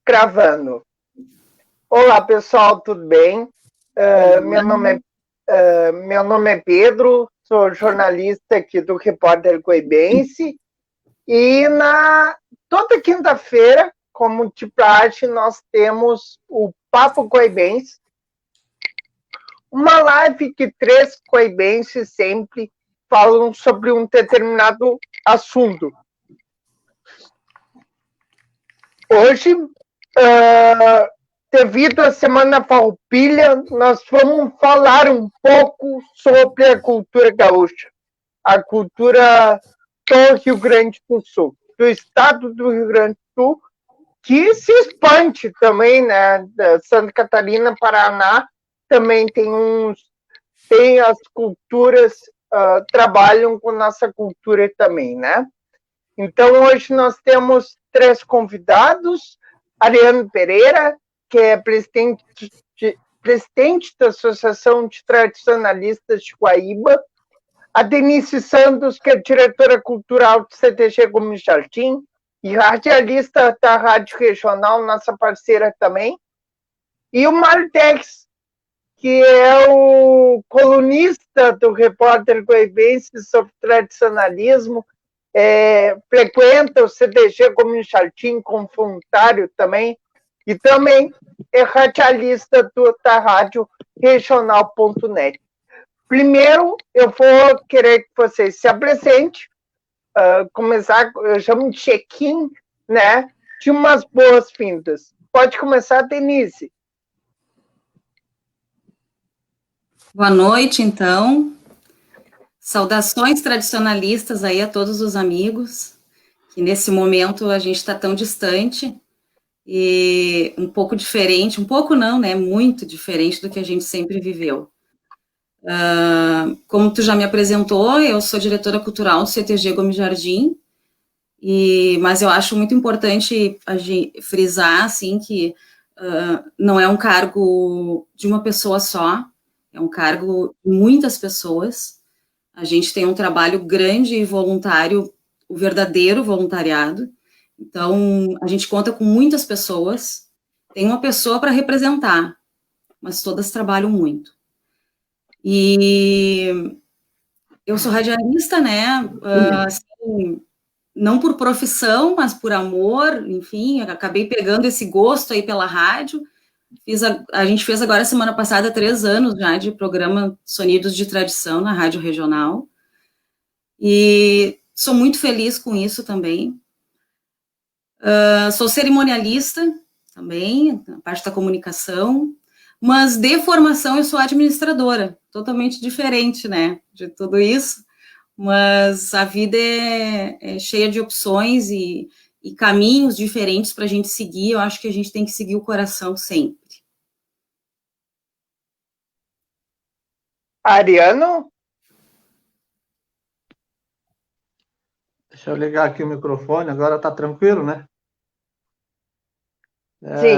Gravando. Olá, pessoal, tudo bem? Meu nome é Pedro, sou jornalista aqui do Repórter Coibense e toda quinta-feira, como de praxe, nós temos o Papo Coibense, uma live que 3 coibenses sempre falam sobre um determinado assunto. Hoje, devido à Semana Farroupilha, nós vamos falar um pouco sobre a cultura gaúcha, a cultura do Rio Grande do Sul, do estado do Rio Grande do Sul, que se expande também, né? Da Santa Catarina, Paraná, também tem as culturas, trabalham com nossa cultura também, né? Então, hoje nós temos 3 convidados: Ariano Pereira, que é presidente da Associação de Tradicionalistas de Guaíba, a Denise Santos, que é diretora cultural do CTG Gomes Jardim e radialista da Rádio Regional, nossa parceira também, e o Mário Tex, que é o colunista do Repórter Coibense sobre tradicionalismo, frequenta o CTG Gomes Jardim como voluntário também, e também é radialista da Rádio Regional.net. Primeiro, eu vou querer que vocês se apresentem, começar, eu chamo de check-in, né, de umas boas-vindas. Pode começar, Denise. Boa noite, então. Saudações tradicionalistas aí a todos os amigos, que nesse momento a gente está tão distante e um pouco diferente, um pouco não, né, muito diferente do que a gente sempre viveu. Como tu já me apresentou, eu sou diretora cultural do CTG Gomes Jardim, mas eu acho muito importante a gente frisar, assim, que não é um cargo de uma pessoa só, é um cargo de muitas pessoas. A gente tem um trabalho grande e voluntário, o verdadeiro voluntariado. Então, a gente conta com muitas pessoas, tem uma pessoa para representar, mas todas trabalham muito. E eu sou radialista, né, assim, não por profissão, mas por amor, enfim, acabei pegando esse gosto aí pela rádio. A gente fez agora, semana passada, 3 anos já de programa Sonidos de Tradição na Rádio Regional. E sou muito feliz com isso também. Sou cerimonialista também, na parte da comunicação, mas de formação eu sou administradora, totalmente diferente, né, de tudo isso, mas a vida é cheia de opções e caminhos diferentes para a gente seguir. Eu acho que a gente tem que seguir o coração sempre. Ariano? Deixa eu ligar aqui o microfone, agora está tranquilo, né? Sim.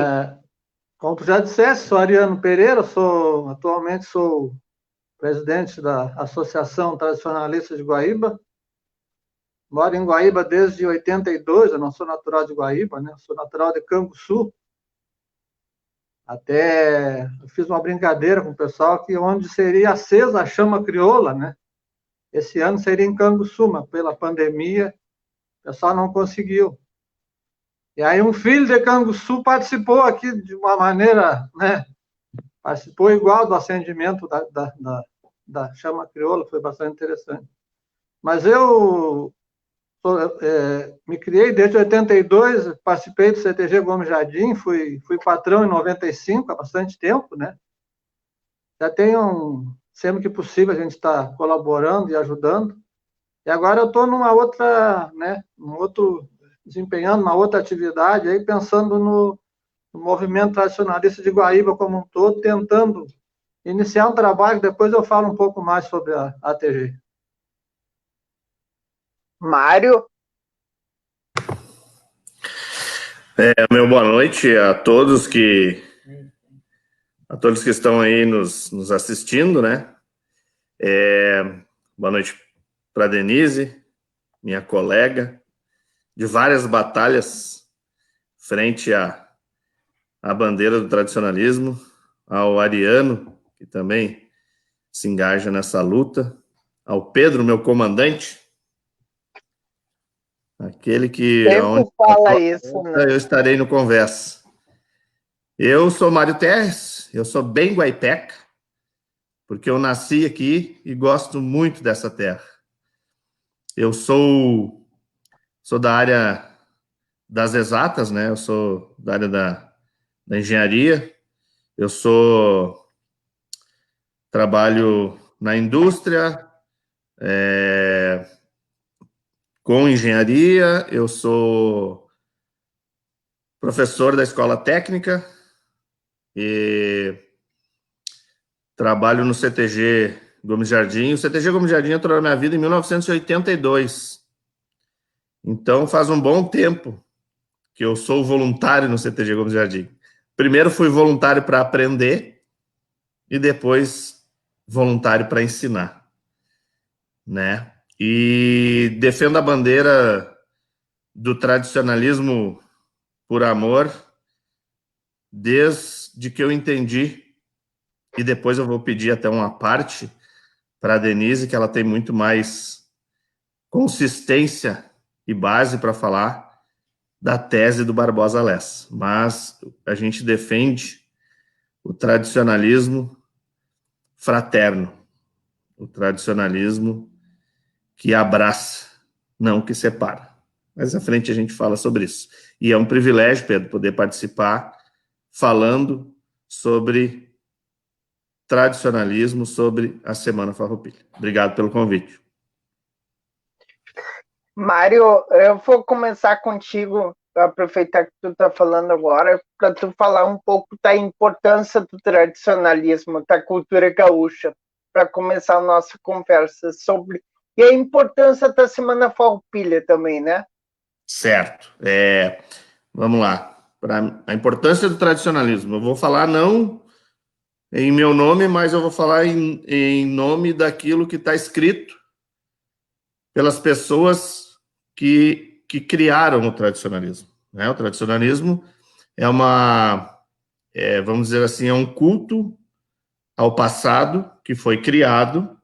Como tu já disseste, sou Ariano Pereira, atualmente sou presidente da Associação Tradicionalista de Guaíba. Moro em Guaíba desde 82, eu não sou natural de Guaíba, né? Sou natural de Canguçu. Até eu fiz uma brincadeira com o pessoal que onde seria acesa a chama crioula, né? Esse ano seria em Canguçu, mas pela pandemia o pessoal não conseguiu. E aí um filho de Canguçu participou aqui de uma maneira, né? Participou igual do acendimento da chama crioula, foi bastante interessante. Mas eu me criei desde 82, participei do CTG Gomes Jardim, fui patrão em 95, há bastante tempo, né? Já tenho, sempre que possível, a gente está colaborando e ajudando. E agora eu estou numa outra, né? Desempenhando uma outra atividade, aí pensando no movimento tradicionalista de Guaíba como um todo, tentando iniciar um trabalho, depois eu falo um pouco mais sobre a ATG. Mário? Meu boa noite a todos que estão aí nos assistindo, né? Boa noite para Denise, minha colega, de várias batalhas frente à a bandeira do tradicionalismo, ao Ariano, que também se engaja nessa luta, ao Pedro, meu comandante, aquele que Sempre fala isso, né? eu estarei no Conversa. Eu sou Mário Terres, eu sou bem guaipeca, porque eu nasci aqui e gosto muito dessa terra. Eu sou da área das exatas, né? Eu sou da área da engenharia. Eu trabalho na indústria, com engenharia. Eu sou professor da escola técnica e trabalho no CTG Gomes Jardim. O CTG Gomes Jardim entrou na minha vida em 1982. Então, faz um bom tempo que eu sou voluntário no CTG Gomes Jardim. Primeiro fui voluntário para aprender e depois voluntário para ensinar, né? E defendo a bandeira do tradicionalismo por amor desde que eu entendi, e depois eu vou pedir até uma parte para a Denise, que ela tem muito mais consistência e base para falar da tese do Barbosa Lessa. Mas a gente defende o tradicionalismo fraterno, o tradicionalismo que abraça, não que separa. Mais à frente a gente fala sobre isso. E é um privilégio, Pedro, poder participar falando sobre tradicionalismo, sobre a Semana Farroupilha. Obrigado pelo convite. Mário, eu vou começar contigo, aproveitar que tu está falando agora, para tu falar um pouco da importância do tradicionalismo, da cultura gaúcha, para começar a nossa conversa sobre... E a importância da Semana Farroupilha também, né? Certo. Vamos lá. Para a importância do tradicionalismo, eu vou falar não em meu nome, mas eu vou falar em nome daquilo que está escrito pelas pessoas que criaram o tradicionalismo, né? O tradicionalismo é vamos dizer assim, é um culto ao passado que foi criado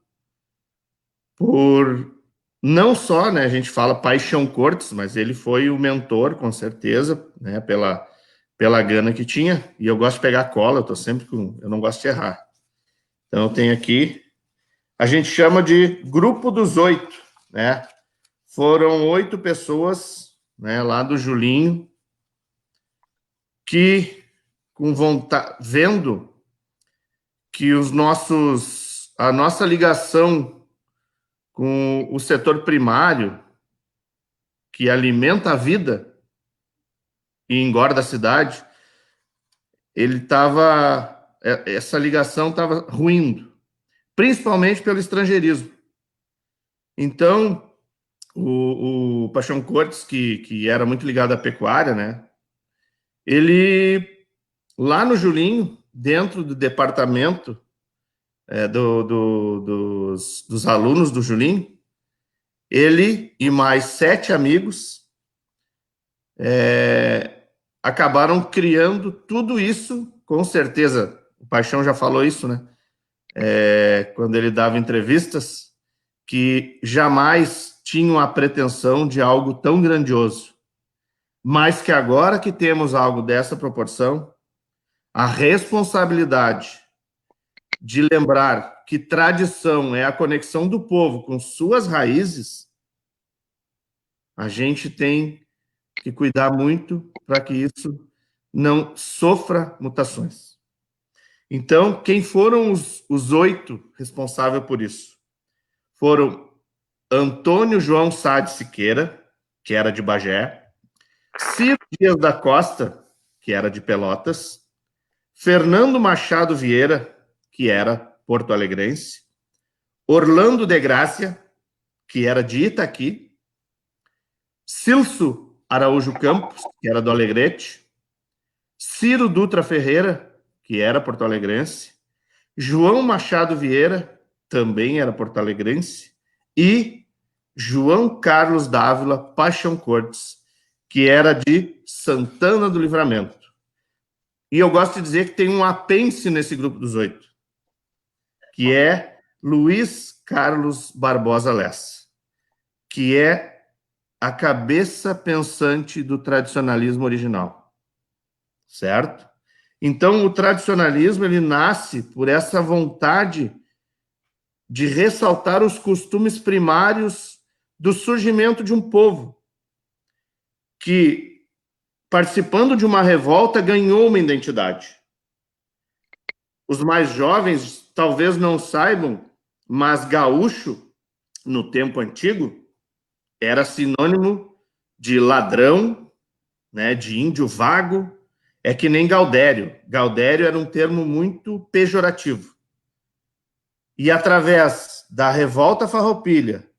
por, não só, né, a gente fala Paixão Cortes, mas ele foi o mentor, com certeza, né, pela gana que tinha. E eu gosto de pegar cola, eu não gosto de errar. Então eu tenho aqui, a gente chama de Grupo dos 8, né? Foram 8 pessoas, né, lá do Julinho, que, com vontade, vendo que a nossa ligação com o setor primário, que alimenta a vida e engorda a cidade, essa ligação estava ruindo, principalmente pelo estrangeirismo. Então, o Paixão Cortes, que era muito ligado à pecuária, né? Ele, lá no Julinho, dentro do departamento dos alunos do Julinho, ele e mais 7 amigos acabaram criando tudo isso, com certeza. O Paixão já falou isso, né? Quando ele dava entrevistas, que jamais tinham a pretensão de algo tão grandioso, mas que agora que temos algo dessa proporção, a responsabilidade de lembrar que tradição é a conexão do povo com suas raízes, a gente tem que cuidar muito para que isso não sofra mutações. Então, quem foram os 8 responsáveis por isso? Foram Antônio João Sá de Siqueira, que era de Bagé, Ciro Dias da Costa, que era de Pelotas, Fernando Machado Vieira, que era porto-alegrense, Orlando de Grácia, que era de Itaqui, Cilso Araújo Campos, que era do Alegrete, Ciro Dutra Ferreira, que era porto-alegrense, João Machado Vieira, também era porto-alegrense, e João Carlos Dávila Paixão Cortes, que era de Santana do Livramento. E eu gosto de dizer que tem um apêndice nesse grupo dos 8, que é Luiz Carlos Barbosa Lessa, que é a cabeça pensante do tradicionalismo original, certo? Então, o tradicionalismo, ele nasce por essa vontade de ressaltar os costumes primários do surgimento de um povo que, participando de uma revolta, ganhou uma identidade. Os mais jovens talvez não saibam, mas gaúcho, no tempo antigo, era sinônimo de ladrão, né, de índio vago. É que nem Gaudério. Gaudério era um termo muito pejorativo. E através da revolta farroupilha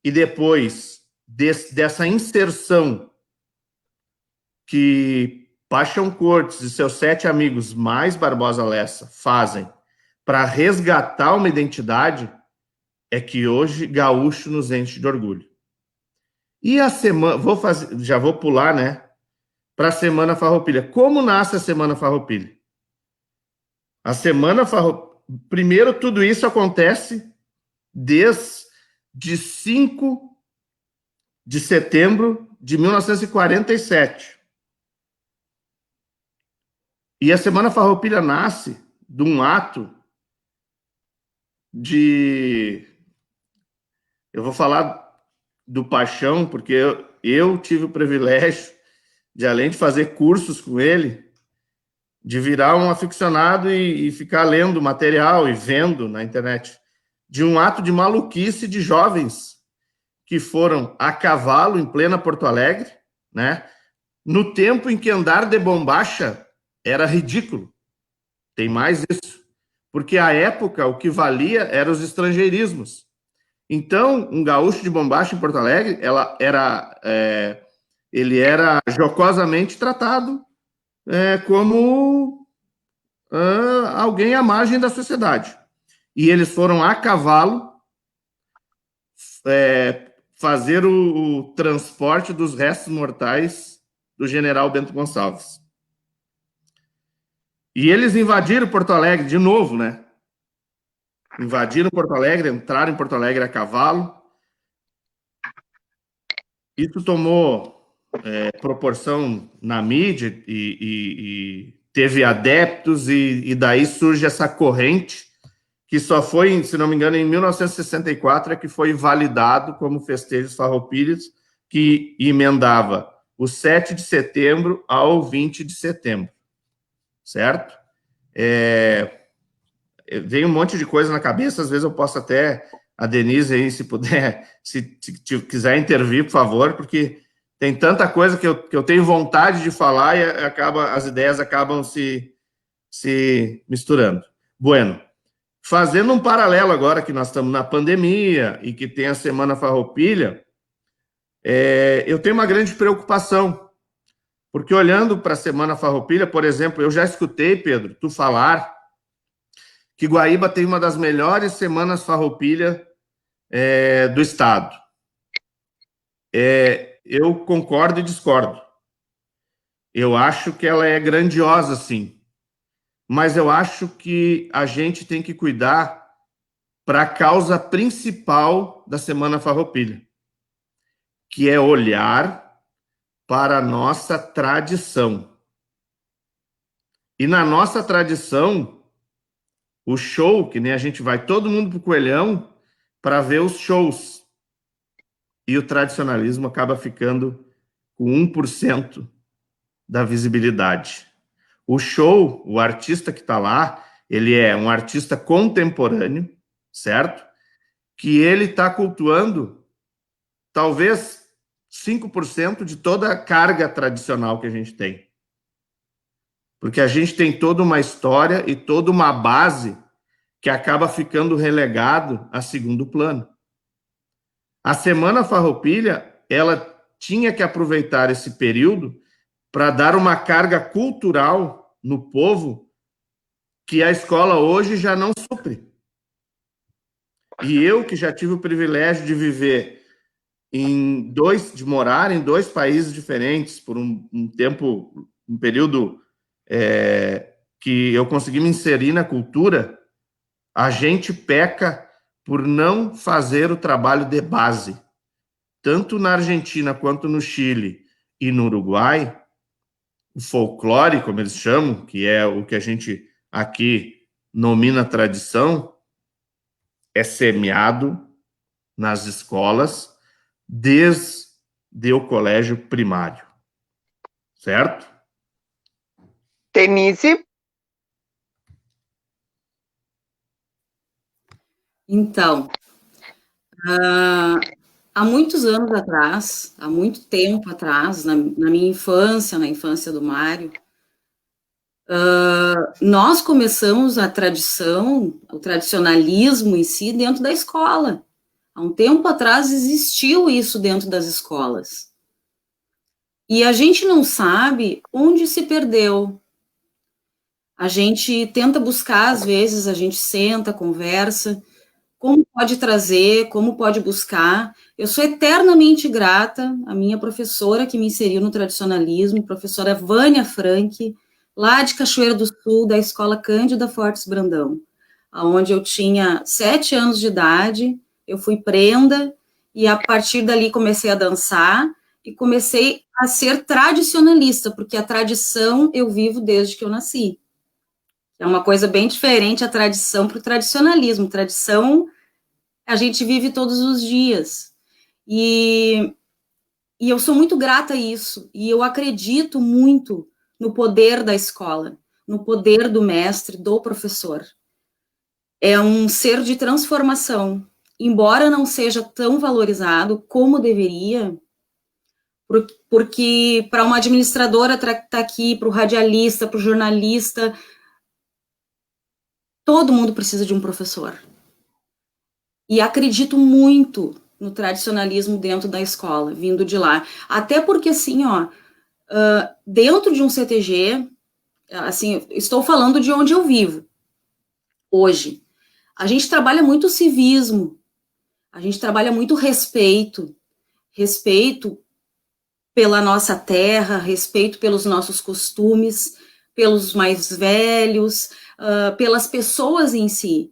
e depois dessa inserção que Paixão Cortes e seus 7 amigos, mais Barbosa Lessa, fazem para resgatar uma identidade, é que hoje gaúcho nos enche de orgulho. E a semana, já vou pular, né, para a Semana Farroupilha. Como nasce a Semana Farroupilha? A Semana Farroupilha, primeiro, tudo isso acontece desde 5 de setembro de 1947. E a Semana Farroupilha nasce de um ato de... Eu vou falar do Paixão, porque eu tive o privilégio de, além de fazer cursos com ele, de virar um aficionado e ficar lendo material e vendo na internet, de um ato de maluquice de jovens que foram a cavalo em plena Porto Alegre, né? No tempo em que andar de bombacha era ridículo. Tem mais isso. Porque à época o que valia eram os estrangeirismos. Então, um gaúcho de bombacha em Porto Alegre, ele era jocosamente tratado como alguém à margem da sociedade. E eles foram a cavalo fazer o transporte dos restos mortais do general Bento Gonçalves. E eles invadiram Porto Alegre de novo, né? Invadiram Porto Alegre, entraram em Porto Alegre a cavalo. Isso tomou proporção na mídia e teve adeptos, e daí surge essa corrente que só foi, se não me engano, em 1964 é que foi validado como festejos farroupilhas, que emendava o 7 de setembro ao 20 de setembro, certo? Vem um monte de coisa na cabeça, às vezes eu posso até, a Denise aí, se puder, se quiser intervir, por favor, porque tem tanta coisa que eu tenho vontade de falar e as ideias acabam se misturando. Bueno, fazendo um paralelo agora que nós estamos na pandemia e que tem a Semana Farroupilha, eu tenho uma grande preocupação, porque olhando para a Semana Farroupilha, por exemplo, eu já escutei, Pedro, tu falar que Guaíba tem uma das melhores Semanas Farroupilha do estado. Eu concordo e discordo. Eu acho que ela é grandiosa, sim. Mas eu acho que a gente tem que cuidar para a causa principal da Semana Farroupilha, que é olhar para a nossa tradição. E na nossa tradição, o show, que nem a gente vai todo mundo para o Coelhão para ver os shows. E o tradicionalismo acaba ficando com 1% da visibilidade. O show, o artista que está lá, ele é um artista contemporâneo, certo? Que ele está cultuando talvez 5% de toda a carga tradicional que a gente tem. Porque a gente tem toda uma história e toda uma base que acaba ficando relegado a segundo plano. A Semana Farroupilha, ela tinha que aproveitar esse período para dar uma carga cultural no povo que a escola hoje já não supre. E eu, que já tive o privilégio de viver de morar em 2 países diferentes por um período que eu consegui me inserir na cultura, a gente peca por não fazer o trabalho de base. Tanto na Argentina quanto no Chile e no Uruguai, o folclore, como eles chamam, que é o que a gente aqui nomina tradição, é semeado nas escolas desde o colégio primário. Certo? Denise? Então, há muitos anos atrás, há muito tempo atrás, na minha infância, na infância do Mário, nós começamos a tradição, o tradicionalismo em si, dentro da escola. Há um tempo atrás existiu isso dentro das escolas. E a gente não sabe onde se perdeu. A gente tenta buscar, às vezes, a gente senta, conversa, como pode trazer, como pode buscar. Eu sou eternamente grata à minha professora que me inseriu no tradicionalismo, professora Vânia Frank, lá de Cachoeira do Sul, da Escola Cândida Fortes Brandão, onde eu tinha 7 anos de idade, eu fui prenda, e a partir dali comecei a dançar, e comecei a ser tradicionalista, porque a tradição eu vivo desde que eu nasci. É uma coisa bem diferente a tradição para o tradicionalismo. Tradição a gente vive todos os dias. E eu sou muito grata a isso. E eu acredito muito no poder da escola, no poder do mestre, do professor. É um ser de transformação. Embora não seja tão valorizado como deveria, porque para uma administradora estar aqui, para o radialista, para o jornalista, todo mundo precisa de um professor. E acredito muito no tradicionalismo dentro da escola, vindo de lá. Até porque, assim, dentro de um CTG, assim, estou falando de onde eu vivo hoje. A gente trabalha muito civismo, a gente trabalha muito respeito pela nossa terra, respeito pelos nossos costumes, pelos mais velhos, pelas pessoas em si.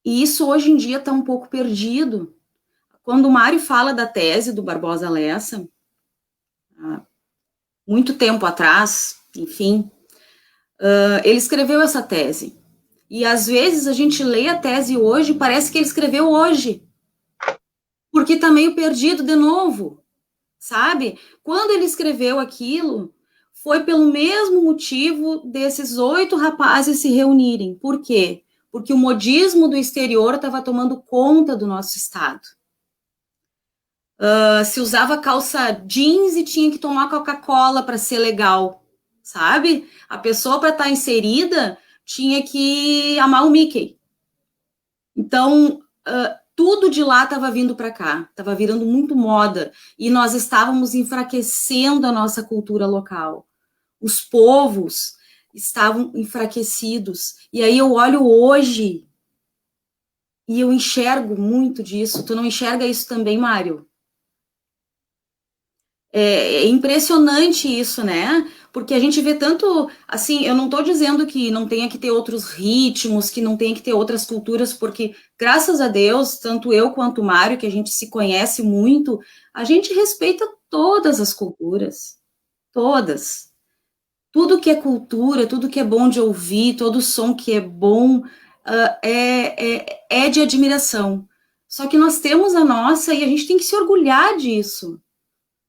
E isso hoje em dia está um pouco perdido. Quando o Mário fala da tese do Barbosa Lessa, muito tempo atrás, enfim, ele escreveu essa tese. E às vezes a gente lê a tese hoje e parece que ele escreveu hoje, porque está meio perdido de novo, sabe? Quando ele escreveu aquilo, foi pelo mesmo motivo desses 8 rapazes se reunirem. Por quê? Porque o modismo do exterior estava tomando conta do nosso estado. Se usava calça jeans e tinha que tomar Coca-Cola para ser legal, sabe? A pessoa, para estar inserida, tinha que amar o Mickey. Então, tudo de lá estava vindo para cá, estava virando muito moda, e nós estávamos enfraquecendo a nossa cultura local. Os povos estavam enfraquecidos. E aí eu olho hoje e eu enxergo muito disso. Tu não enxerga isso também, Mário? É impressionante isso, né? Porque a gente vê tanto, assim, eu não estou dizendo que não tenha que ter outros ritmos, que não tenha que ter outras culturas, porque, graças a Deus, tanto eu quanto o Mário, que a gente se conhece muito, a gente respeita todas as culturas, todas. Tudo que é cultura, tudo que é bom de ouvir, todo som que é bom, é de admiração. Só que nós temos a nossa e a gente tem que se orgulhar disso,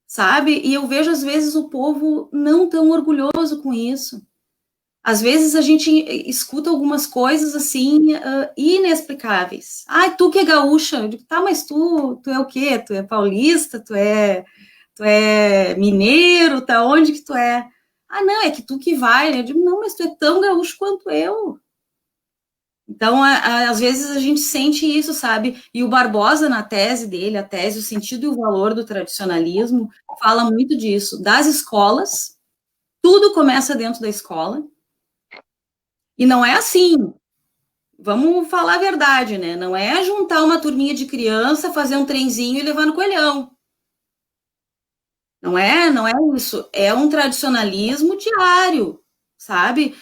sabe? E eu vejo, às vezes, o povo não tão orgulhoso com isso. Às vezes a gente escuta algumas coisas, assim, inexplicáveis. Ah, tu que é gaúcha. Eu digo, tá, mas tu é o quê? Tu é paulista? Tu é mineiro? Tá onde que tu é? Ah, não, é que tu que vai. Eu digo, não, mas tu é tão gaúcho quanto eu. Então, às vezes a gente sente isso, sabe? E o Barbosa, na tese dele, a tese, o sentido e o valor do tradicionalismo, fala muito disso. Das escolas, tudo começa dentro da escola. E não é assim, vamos falar a verdade, né? Não é juntar uma turminha de criança, fazer um trenzinho e levar no coelhão. Não é isso. É um tradicionalismo diário, sabe?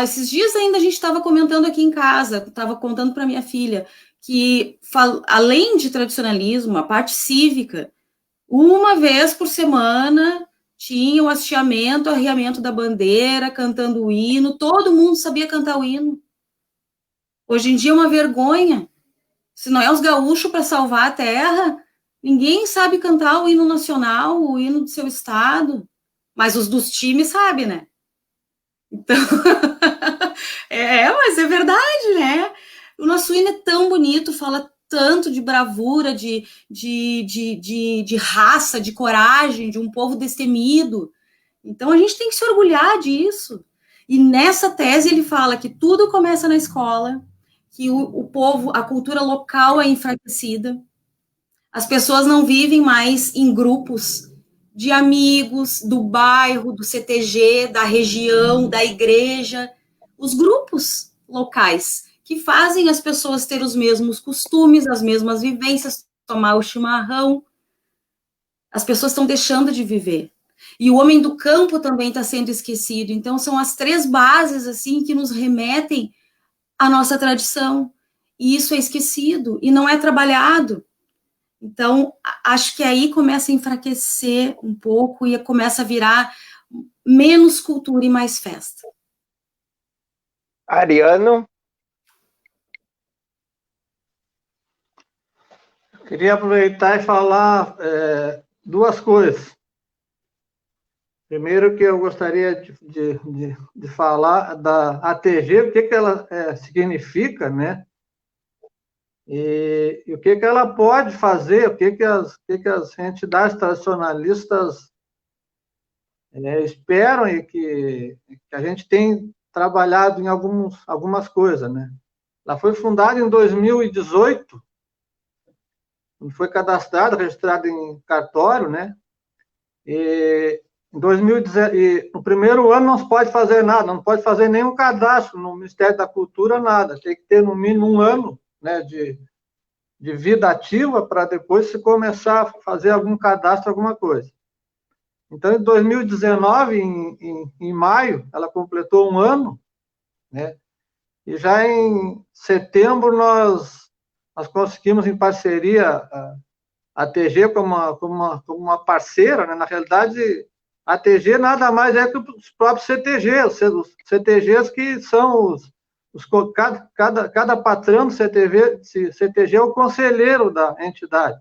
Esses dias ainda a gente estava comentando aqui em casa, estava contando para minha filha, que além de tradicionalismo, a parte cívica, uma vez por semana tinha o hasteamento, o arriamento da bandeira, cantando o hino, todo mundo sabia cantar o hino. Hoje em dia é uma vergonha. Se não é os gaúchos para salvar a terra, ninguém sabe cantar o hino nacional, o hino do seu estado, mas os dos times sabem, né? Então, mas é verdade, né? O nosso hino é tão bonito, fala tanto de bravura, de raça, de coragem, de um povo destemido. Então, a gente tem que se orgulhar disso. E nessa tese ele fala que tudo começa na escola, que o povo, a cultura local é enfraquecida, as pessoas não vivem mais em grupos de amigos, do bairro, do CTG, da região, da igreja, os grupos locais que fazem as pessoas ter os mesmos costumes, as mesmas vivências, tomar o chimarrão. As pessoas estão deixando de viver. E o homem do campo também está sendo esquecido. Então, são as 3 bases assim que nos remetem à nossa tradição. E isso é esquecido e não é trabalhado. Então, acho que aí começa a enfraquecer um pouco e começa a virar menos cultura e mais festa. Ariano? Queria aproveitar e falar 2 coisas. Primeiro, que eu gostaria de falar da ATG, o que ela significa, né? E o que ela pode fazer, o que as entidades tradicionalistas esperam e que a gente tem trabalhado em algumas coisas, né? Ela foi fundada em 2018, foi cadastrada, registrada em cartório, né? E em 2017, no primeiro ano não se pode fazer nada, não pode fazer nenhum cadastro no Ministério da Cultura, nada. Tem que ter no mínimo 1 ano, né, de vida ativa para depois se começar a fazer algum cadastro, alguma coisa. Então, em 2019, em maio, ela completou 1 ano, né? E já em setembro nós conseguimos, em parceria, a TG como uma parceira, né? Na realidade, a TG nada mais é que os próprios CTGs, os CTGs que são cada patrão do CTG é o conselheiro da entidade.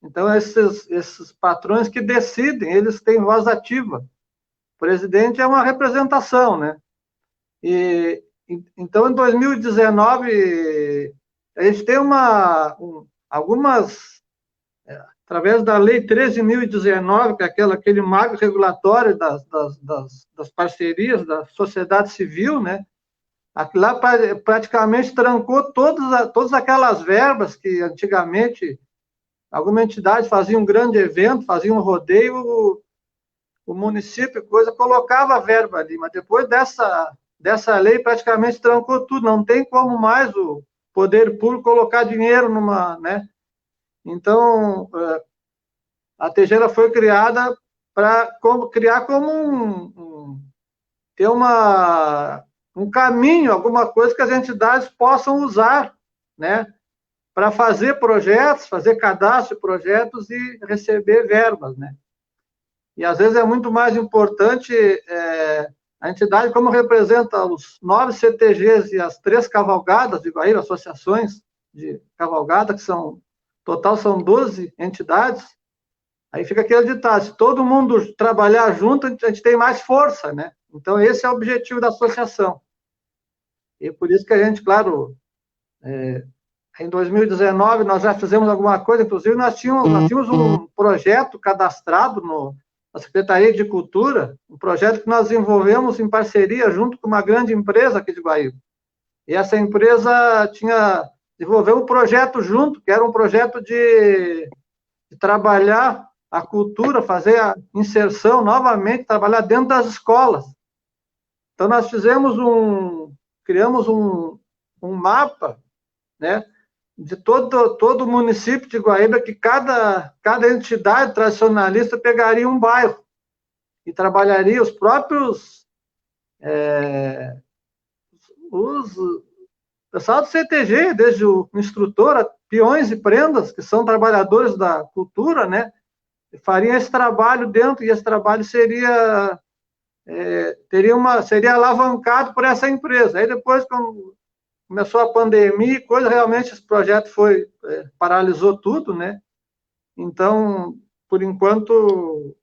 Então, esses patrões que decidem, eles têm voz ativa. O presidente é uma representação, né? Então, em 2019, a gente tem algumas, através da Lei 13.019, que é aquele marco regulatório das parcerias da sociedade civil, né? Aquilo lá praticamente trancou todas aquelas verbas que antigamente alguma entidade fazia um grande evento, fazia um rodeio, o município, colocava a verba ali, mas depois dessa lei praticamente trancou tudo, não tem como mais o poder público colocar dinheiro né? Então, a TG foi criada para criar como ter um caminho, alguma coisa que as entidades possam usar, né? Para fazer projetos, fazer cadastro de projetos e receber verbas, né? E às vezes é muito mais importante a entidade, como representa os 9 CTGs e as 3 cavalgadas de Guaíba, associações de cavalgada, que total são 12 entidades, aí fica aquele ditado, se todo mundo trabalhar junto, a gente tem mais força, né? Então esse é o objetivo da associação. E por isso que a gente, claro, em 2019 nós já fizemos alguma coisa, inclusive nós tínhamos um projeto cadastrado na Secretaria de Cultura, um projeto que nós desenvolvemos em parceria junto com uma grande empresa aqui de Guaíba. E essa empresa desenvolveu um projeto junto, que era um projeto de trabalhar a cultura, fazer a inserção novamente, trabalhar dentro das escolas. Então nós criamos um mapa, né, de todo o município de Guaíba, que cada entidade tradicionalista pegaria um bairro e trabalharia os próprios O pessoal do CTG, desde o instrutor, peões e prendas, que são trabalhadores da cultura, né, fariam esse trabalho dentro, e esse trabalho seria alavancado por essa empresa. Aí depois, quando começou a pandemia, realmente esse projeto paralisou tudo, né? Então, por enquanto,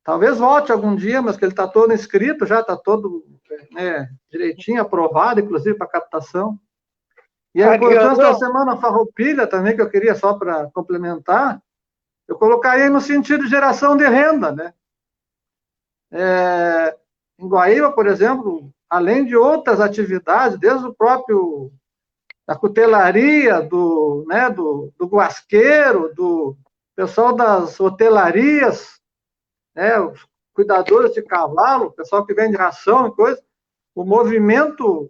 talvez volte algum dia, mas que ele está todo inscrito, já está todo, né, direitinho, aprovado, inclusive para captação. E a importância da Semana Farroupilha também, que eu queria só para complementar, eu colocaria no sentido de geração de renda, né? Em Guaíba, por exemplo, além de outras atividades, desde o próprio da cutelaria, do guasqueiro, do pessoal das hotelarias, né, os cuidadores de cavalo, o pessoal que vende ração e coisa, o movimento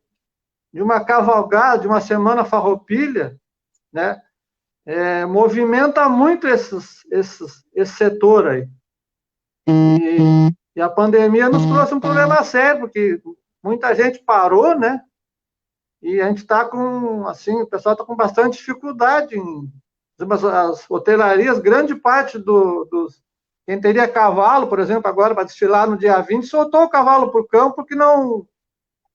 de uma cavalgada, de uma Semana Farroupilha, né, movimenta muito esse setor aí. E a pandemia nos trouxe um problema sério, porque muita gente parou, né? E a gente está com, assim, o pessoal está com bastante dificuldade as hotelarias, grande parte quem teria cavalo, por exemplo, agora para desfilar no dia 20, soltou o cavalo para o campo porque não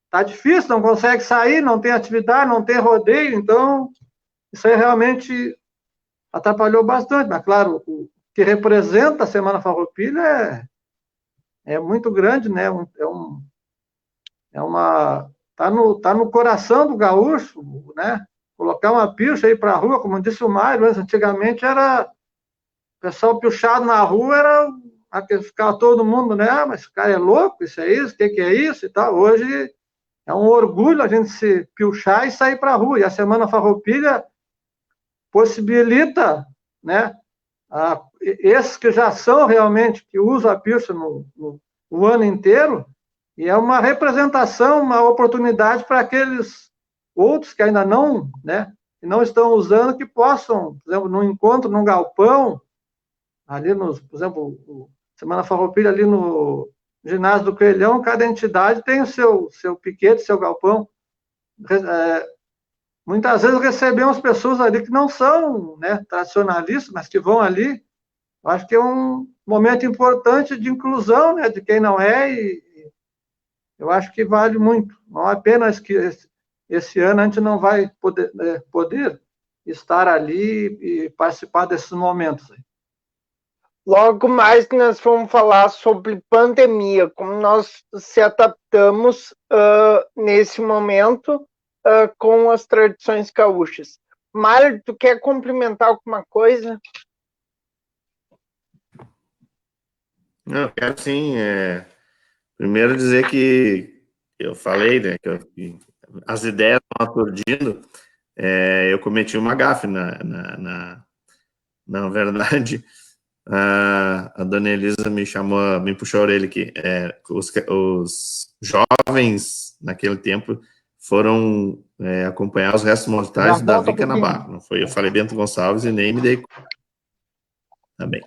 está difícil, não consegue sair, não tem atividade, não tem rodeio, então isso aí realmente atrapalhou bastante, mas claro, o que representa a Semana Farroupilha é muito grande, né? Tá no coração do gaúcho, né? Colocar uma pilcha aí para a rua, como disse o Mário, antigamente era o pessoal pilchado na rua, ficava todo mundo, né? Ah, mas esse cara é louco, isso é isso, o que é isso e tal. Hoje é um orgulho a gente se pilchar e sair para a rua. E a Semana Farroupilha possibilita, né? Esses que já são realmente, que usam a pilcha o ano inteiro, e é uma representação, uma oportunidade para aqueles outros que ainda não, né, que não estão usando, que possam, por exemplo, num encontro, num galpão, ali por exemplo, Semana Farroupilha, ali no ginásio do Coelhão, cada entidade tem o seu piquete, seu galpão. Muitas vezes recebemos pessoas ali que não são, né, tradicionalistas, mas que vão ali. Eu acho que é um momento importante de inclusão, né, de quem não é, e eu acho que vale muito. Não apenas que esse ano a gente não vai poder estar ali e participar desses momentos. Logo mais nós vamos falar sobre pandemia, como nós se adaptamos nesse momento com as tradições gaúchas. Mário, tu quer complementar alguma coisa? Eu quero sim. Primeiro dizer que eu falei, né, que as ideias estão aturdindo. Eu cometi uma gafe na verdade. A dona Elisa me puxou a orelha aqui. Os jovens naquele tempo foram acompanhar os restos mortais do Davi Canabarro. Não foi? Eu falei Bento Gonçalves e nem me dei conta. Tá bem.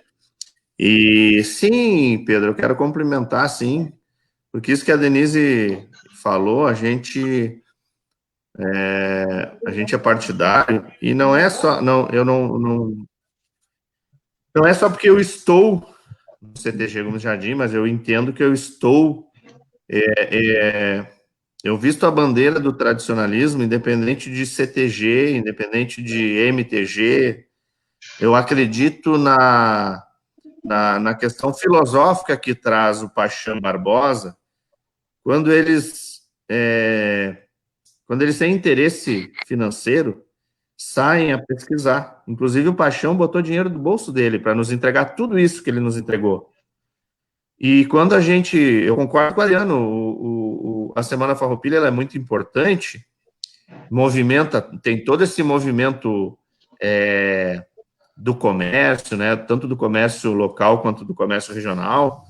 E sim, Pedro, eu quero cumprimentar, sim, porque isso que a Denise falou, a gente é partidário, e não é só, não é só porque eu estou no CTG Gomes Jardim, mas eu entendo que eu estou, eu visto a bandeira do tradicionalismo, independente de CTG, independente de MTG, eu acredito na questão filosófica que traz o Paixão Barbosa, quando eles têm interesse financeiro, saem a pesquisar. Inclusive, o Paixão botou dinheiro do bolso dele para nos entregar tudo isso que ele nos entregou. E quando eu concordo com o Adriano, a Semana Farroupilha ela é muito importante, tem todo esse movimento do comércio, né, tanto do comércio local quanto do comércio regional,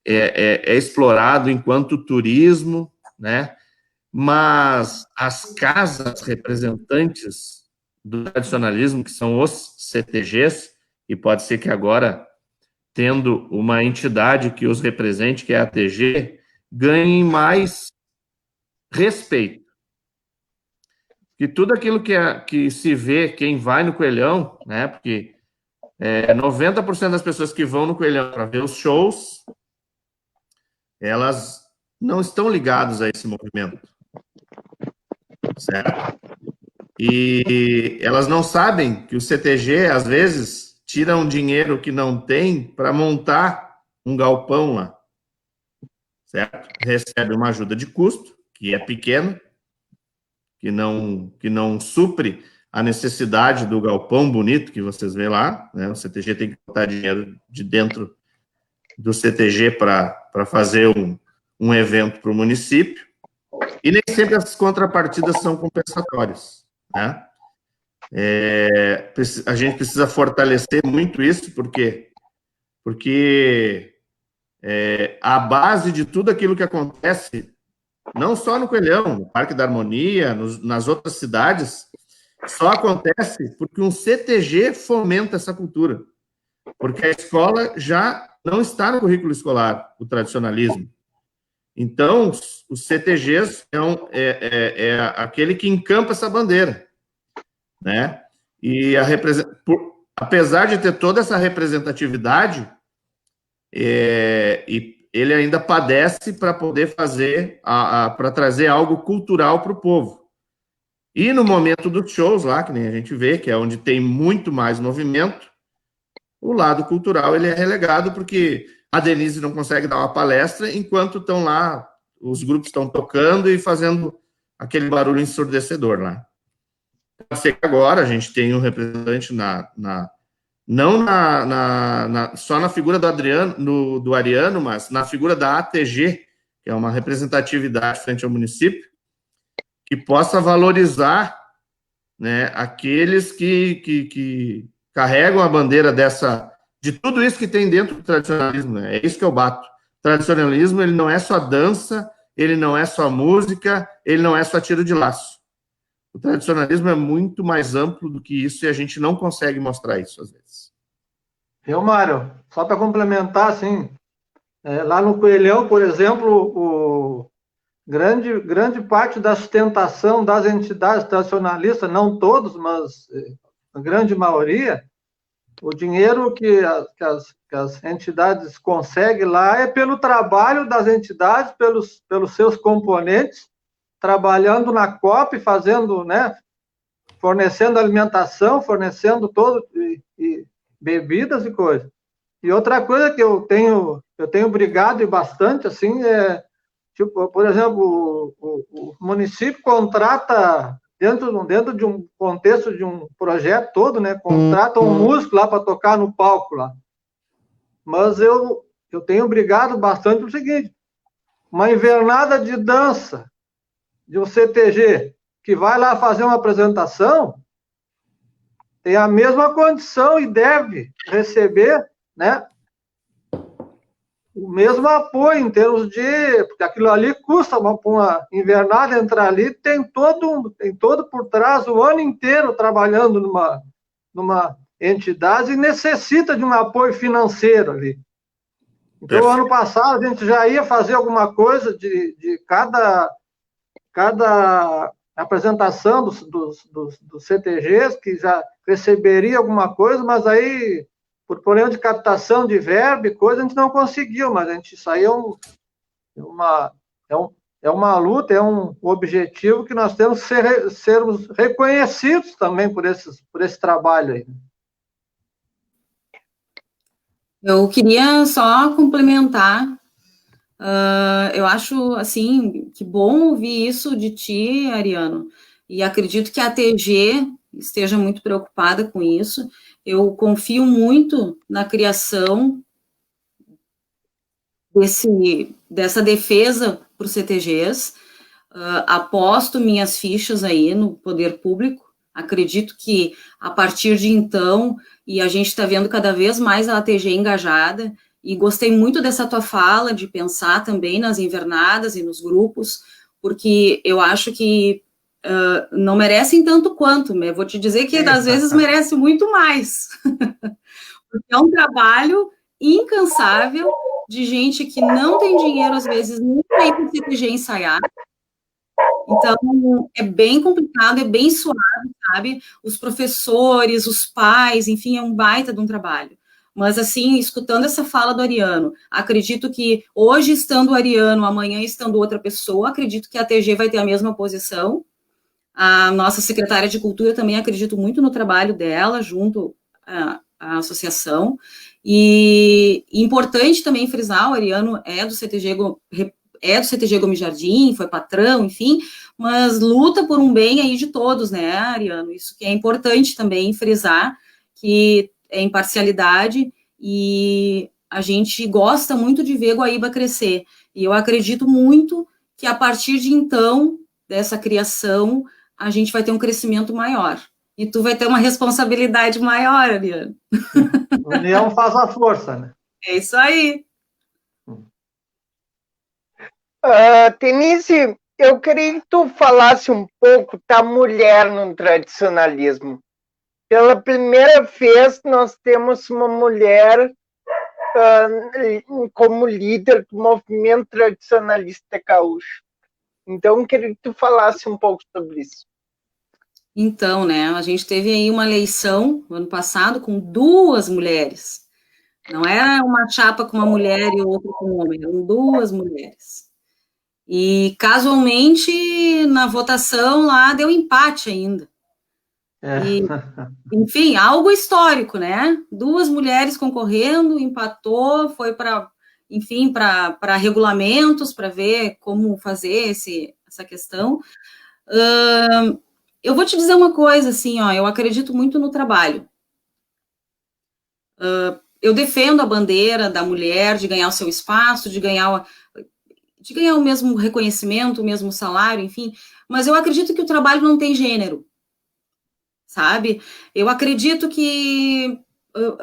é explorado enquanto turismo, né, mas as casas representantes do tradicionalismo, que são os CTGs, e pode ser que agora, tendo uma entidade que os represente, que é a ATG, ganhem mais respeito. Que tudo aquilo que se vê, quem vai no Coelhão, né? Porque 90% das pessoas que vão no Coelhão para ver os shows, elas não estão ligadas a esse movimento, certo? E elas não sabem que o CTG, às vezes, tira um dinheiro que não tem para montar um galpão lá, certo? Recebe uma ajuda de custo, que é pequena, que não supre a necessidade do galpão bonito que vocês vê lá, né? O CTG tem que botar dinheiro de dentro do CTG para fazer um evento para o município, e nem sempre as contrapartidas são compensatórias, né? A gente precisa fortalecer muito isso, porque a base de tudo aquilo que acontece, não só no Coelhão, no Parque da Harmonia, nas outras cidades, só acontece porque um CTG fomenta essa cultura. Porque a escola já não está no currículo escolar, o tradicionalismo. Então, os CTGs é aquele que encampa essa bandeira, né? E apesar de ter toda essa representatividade, e ele ainda padece para poder fazer, para trazer algo cultural para o povo. E no momento dos shows lá, que nem a gente vê, que é onde tem muito mais movimento, o lado cultural ele é relegado, porque a Denise não consegue dar uma palestra enquanto estão lá, os grupos estão tocando e fazendo aquele barulho ensurdecedor lá. Pode ser que agora a gente tenha um representante não só na figura do Ariano, mas na figura da ATG, que é uma representatividade frente ao município, que possa valorizar, né, aqueles que carregam a bandeira de tudo isso que tem dentro do tradicionalismo, né? É isso que eu bato. O tradicionalismo, ele não é só dança, ele não é só música, ele não é só tiro de laço. O tradicionalismo é muito mais amplo do que isso e a gente não consegue mostrar isso às vezes. Mário, só para complementar, assim, lá no Coelhão, por exemplo, grande parte da sustentação das entidades tradicionalistas, não todos, mas a grande maioria, o dinheiro que as entidades conseguem lá é pelo trabalho das entidades, pelos seus componentes, trabalhando na COP, fazendo, né, fornecendo alimentação, fornecendo e bebidas e coisas. E outra coisa que eu tenho brigado e bastante, assim, tipo, por exemplo, o município contrata, dentro de um contexto de um projeto todo, né, contrata um músico lá para tocar no palco lá. Mas eu tenho brigado bastante pelo seguinte: uma invernada de dança de um CTG que vai lá fazer uma apresentação tem a mesma condição e deve receber, né, o mesmo apoio em termos de... Porque aquilo ali custa, uma invernada entrar ali, tem todo por trás o ano inteiro trabalhando numa entidade e necessita de um apoio financeiro ali. Então, ano passado, a gente já ia fazer alguma coisa de cada apresentação dos CTGs, que já receberia alguma coisa, mas aí, por problema de captação de verba e coisa, a gente não conseguiu, mas isso aí é uma luta, é um objetivo que nós temos que sermos reconhecidos também por esse trabalho aí. Eu queria só complementar. Eu acho, assim, que bom ouvir isso de ti, Ariano, e acredito que a ATG esteja muito preocupada com isso. Eu confio muito na criação dessa defesa para os CTGs, aposto minhas fichas aí no poder público, acredito que a partir de então, e a gente está vendo cada vez mais a ATG engajada, e gostei muito dessa tua fala, de pensar também nas invernadas e nos grupos, porque eu acho que não merecem tanto quanto, mas vou te dizer que às vezes merece muito mais. Porque é um trabalho incansável de gente que não tem dinheiro, às vezes, nem aí para o CTG ensaiar. Então, é bem complicado, é bem suave, sabe? Os professores, os pais, enfim, é um baita de um trabalho. Mas, assim, escutando essa fala do Ariano, acredito que hoje estando o Ariano, amanhã estando outra pessoa, acredito que a TG vai ter a mesma posição. A nossa secretária de Cultura também acredito muito no trabalho dela, junto à associação. E importante também frisar, o Ariano é do CTG Gomes Jardim, foi patrão, enfim, mas luta por um bem aí de todos, né, Ariano? Isso que é importante também frisar, que é imparcialidade e a gente gosta muito de ver Guaíba crescer. E eu acredito muito que a partir de então, dessa criação, a gente vai ter um crescimento maior. E tu vai ter uma responsabilidade maior, Ariano. União faz a força, né? É isso aí. Denise, eu queria que tu falasse um pouco da mulher no tradicionalismo. Pela primeira vez, nós temos uma mulher como líder do movimento tradicionalista gaúcho. Então, eu queria que tu falasse um pouco sobre isso. Então, né, a gente teve aí uma eleição no ano passado com 2 mulheres. Não era uma chapa com uma mulher e outra com um homem, eram 2 mulheres. E, casualmente, na votação lá, deu empate ainda. E, enfim, algo histórico, né? 2 mulheres concorrendo, empatou, foi para, enfim, para regulamentos, para ver como fazer essa questão. Eu vou te dizer uma coisa, assim, ó, eu acredito muito no trabalho. Eu defendo a bandeira da mulher, de ganhar o seu espaço, de ganhar o mesmo reconhecimento, o mesmo salário, enfim, mas eu acredito que o trabalho não tem gênero, sabe? Eu acredito que,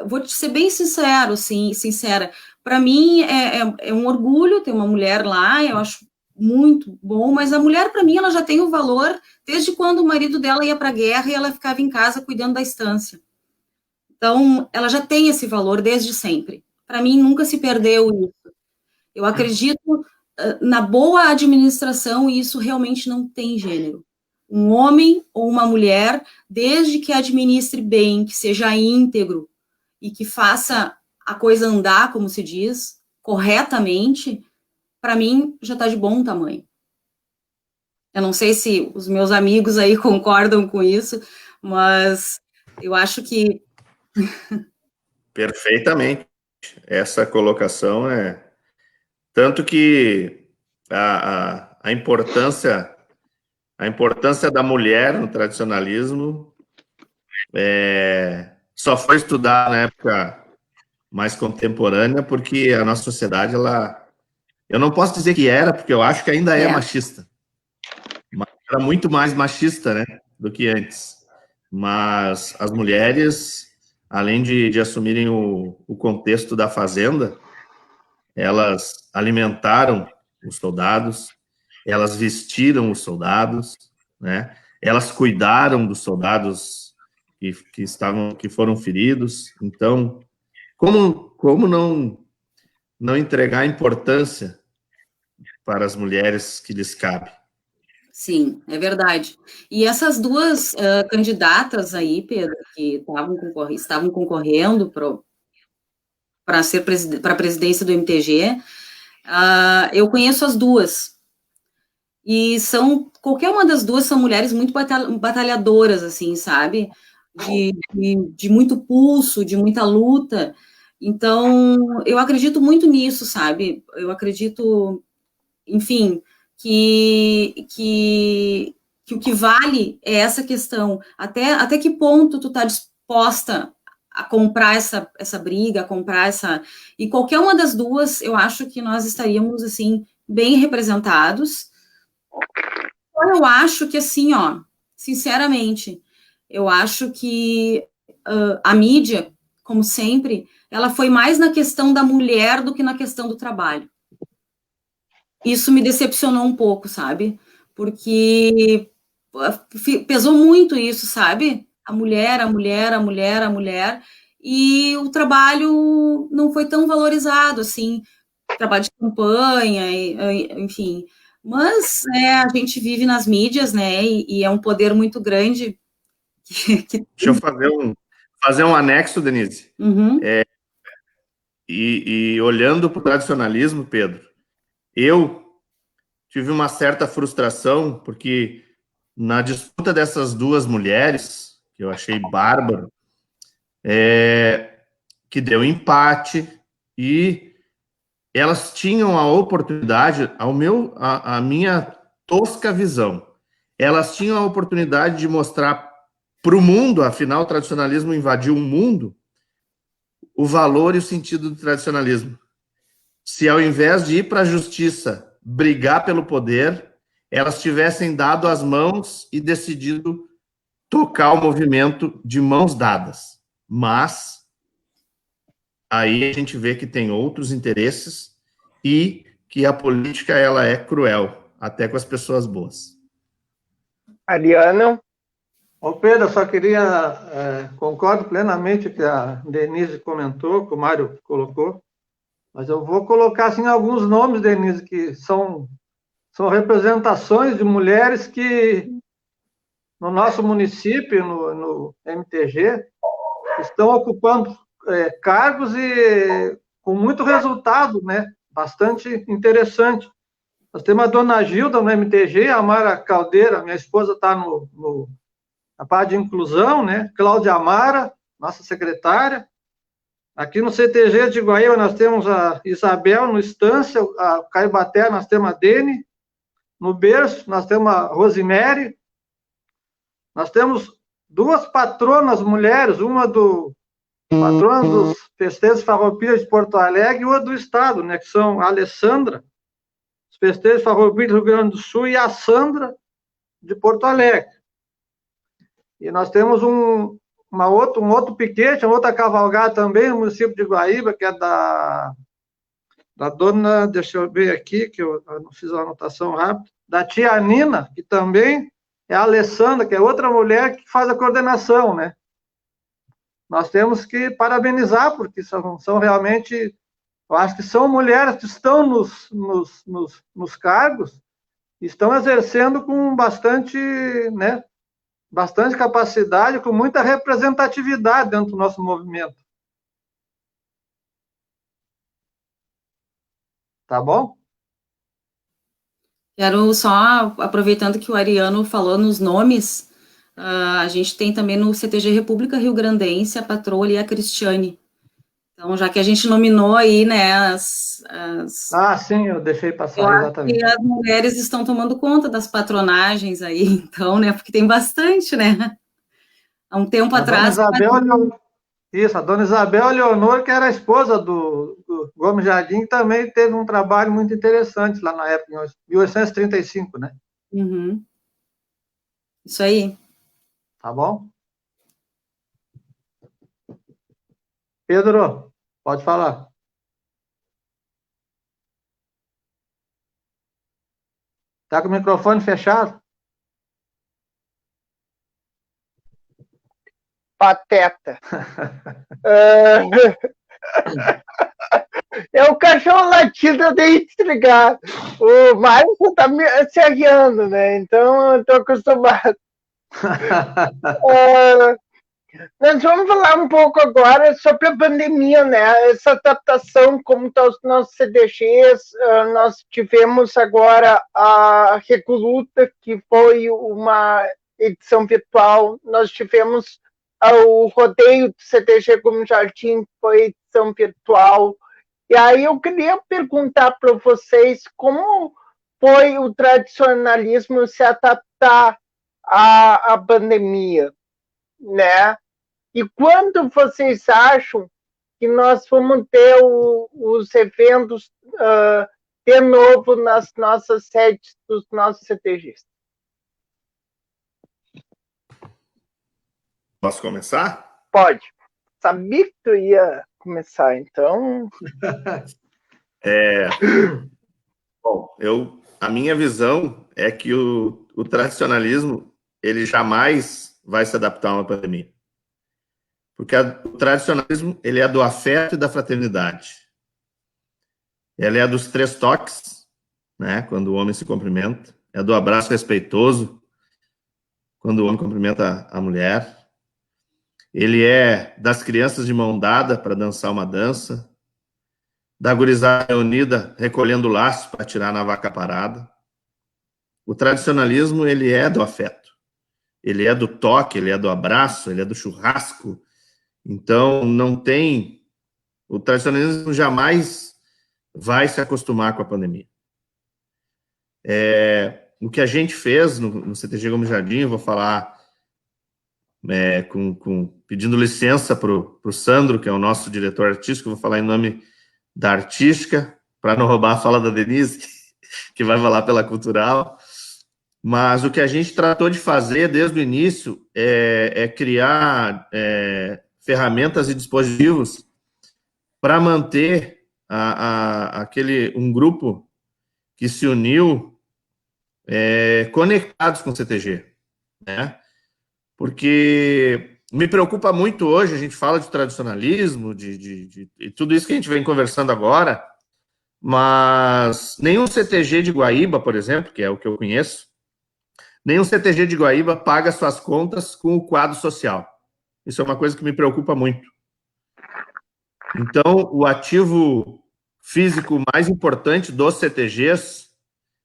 vou te ser bem sincera, para mim é um orgulho ter uma mulher lá, eu acho muito bom, mas a mulher, para mim, ela já tem o valor desde quando o marido dela ia para a guerra e ela ficava em casa cuidando da estância. Então, ela já tem esse valor desde sempre. Para mim, nunca se perdeu isso. Eu acredito na boa administração e isso realmente não tem gênero. Um homem ou uma mulher, desde que administre bem, que seja íntegro e que faça a coisa andar, como se diz, corretamente, para mim, já está de bom tamanho. Eu não sei se os meus amigos aí concordam com isso, mas eu acho que... Perfeitamente. Essa colocação é... Tanto que a importância da mulher no tradicionalismo só foi estudar na época mais contemporânea, porque a nossa sociedade, eu não posso dizer que era, porque eu acho que ainda é machista. Mas era muito mais machista, né, do que antes. Mas as mulheres, além de assumirem o contexto da fazenda, elas alimentaram os soldados, elas vestiram os soldados, né? Elas cuidaram dos soldados que foram feridos. Então, como não entregar importância para as mulheres que lhes cabe? Sim, é verdade. E essas 2 candidatas aí, Pedro, que estavam concorrendo para a presidência do MTG, eu conheço as 2. E qualquer uma das 2 são mulheres muito batalhadoras, assim, sabe? De muito pulso, de muita luta. Então, eu acredito muito nisso, sabe? Eu acredito, enfim, que o que vale é essa questão. Até que ponto tu tá disposta a comprar essa briga, a comprar essa... E qualquer uma das 2, eu acho que nós estaríamos, assim, bem representados. Eu acho que, assim, ó, sinceramente, eu acho que a mídia, como sempre, ela foi mais na questão da mulher do que na questão do trabalho. Isso me decepcionou um pouco, sabe? Porque pesou muito isso, sabe? A mulher, e o trabalho não foi tão valorizado, assim. trabalho de campanha, enfim. Mas a gente vive nas mídias, né? E é um poder muito grande. Deixa eu fazer um anexo, Denise. Uhum. E olhando para o tradicionalismo, Pedro, eu tive uma certa frustração, porque na disputa dessas duas mulheres, que eu achei bárbaro, que deu empate, e elas tinham a oportunidade, a minha tosca visão, elas tinham a oportunidade de mostrar para o mundo, afinal o tradicionalismo invadiu o mundo, o valor e o sentido do tradicionalismo. Se ao invés de ir para a justiça, brigar pelo poder, elas tivessem dado as mãos e decidido tocar o movimento de mãos dadas. Mas aí a gente vê que tem outros interesses e que a política ela é cruel, até com as pessoas boas. Ariano? Ô Pedro, eu só queria, concordo plenamente com o que a Denise comentou, que o Mário colocou, mas eu vou colocar assim, alguns nomes, Denise, que são representações de mulheres que no nosso município, no MTG, estão ocupando cargos e com muito resultado, né? Bastante interessante. Nós temos a dona Gilda no MTG, a Mara Caldeira, minha esposa está na parte de inclusão, né? Cláudia Amara, nossa secretária. Aqui no CTG de Guaíba nós temos a Isabel, no Estância, a Caibaté nós temos a Dene, no Berço nós temos a Rosemary, nós temos duas patronas mulheres, uma patrona dos festejos farroupilhas de Porto Alegre e uma do Estado, né, que são a Alessandra, os festejos farroupilhas do Rio Grande do Sul, e a Sandra, de Porto Alegre. E nós temos um outro piquete, uma outra cavalgada também no município de Guaíba, que é da dona, deixa eu ver aqui, que eu não fiz uma anotação rápida, da tia Nina, que também é a Alessandra, que é outra mulher que faz a coordenação, né? Nós temos que parabenizar, porque são realmente, eu acho que são mulheres que estão nos cargos, estão exercendo com bastante, né, bastante capacidade, com muita representatividade dentro do nosso movimento. Tá bom? Quero só, aproveitando que o Ariano falou nos nomes, a gente tem também no CTG República Rio Grandense a patroa ali, a Cristiane. Então, já que a gente nominou aí, né, Ah, sim, eu deixei passar, exatamente. E as mulheres estão tomando conta das patronagens aí, então, né, porque tem bastante, né? Há um tempo atrás... A dona Isabel Leonor, que era a esposa do Gomes Jardim, também teve um trabalho muito interessante lá na época, em 1835, né? Uhum. Isso aí. Tá bom? Pedro, pode falar. Tá com o microfone fechado? Pateta. É o cachorro latindo, eu dei de desligar. O Mário tá se arriando, né? Então eu tô acostumado. Nós vamos falar um pouco agora sobre a pandemia, né? Essa adaptação, como estão os nossos CDGs. Nós tivemos agora a Recoluta, que foi uma edição virtual. Nós tivemos o rodeio do CTG Gomes Jardim, que foi edição virtual. E aí eu queria perguntar para vocês como foi o tradicionalismo se adaptar à pandemia, né? E quando vocês acham que nós vamos ter os eventos de novo nas nossas sedes dos nossos CTGs? Posso começar? Pode. Sabia que tu ia começar, então... Bom, a minha visão é que o tradicionalismo ele jamais vai se adaptar a uma pandemia. Porque o tradicionalismo ele é do afeto e da fraternidade. Ela é a dos 3 toques, né? Quando o homem se cumprimenta. É a do abraço respeitoso, quando o homem cumprimenta a mulher. Ele é das crianças de mão dada para dançar uma dança, da gurizada unida recolhendo o laço para tirar na vaca parada. O tradicionalismo, ele é do afeto, ele é do toque, ele é do abraço, ele é do churrasco. Então, não tem... O tradicionalismo jamais vai se acostumar com a pandemia. O que a gente fez no CTG Gomes Jardim, eu vou falar pedindo licença para o Sandro, que é o nosso diretor artístico, vou falar em nome da artística, para não roubar a fala da Denise, que vai falar pela cultural. Mas o que a gente tratou de fazer desde o início é criar ferramentas e dispositivos para manter um grupo que se uniu conectados com o CTG, né? Porque me preocupa muito hoje, a gente fala de tradicionalismo, de tudo isso que a gente vem conversando agora, mas nenhum CTG de Guaíba, por exemplo, que é o que eu conheço, nenhum CTG de Guaíba paga suas contas com o quadro social. Isso é uma coisa que me preocupa muito. Então, o ativo físico mais importante dos CTGs,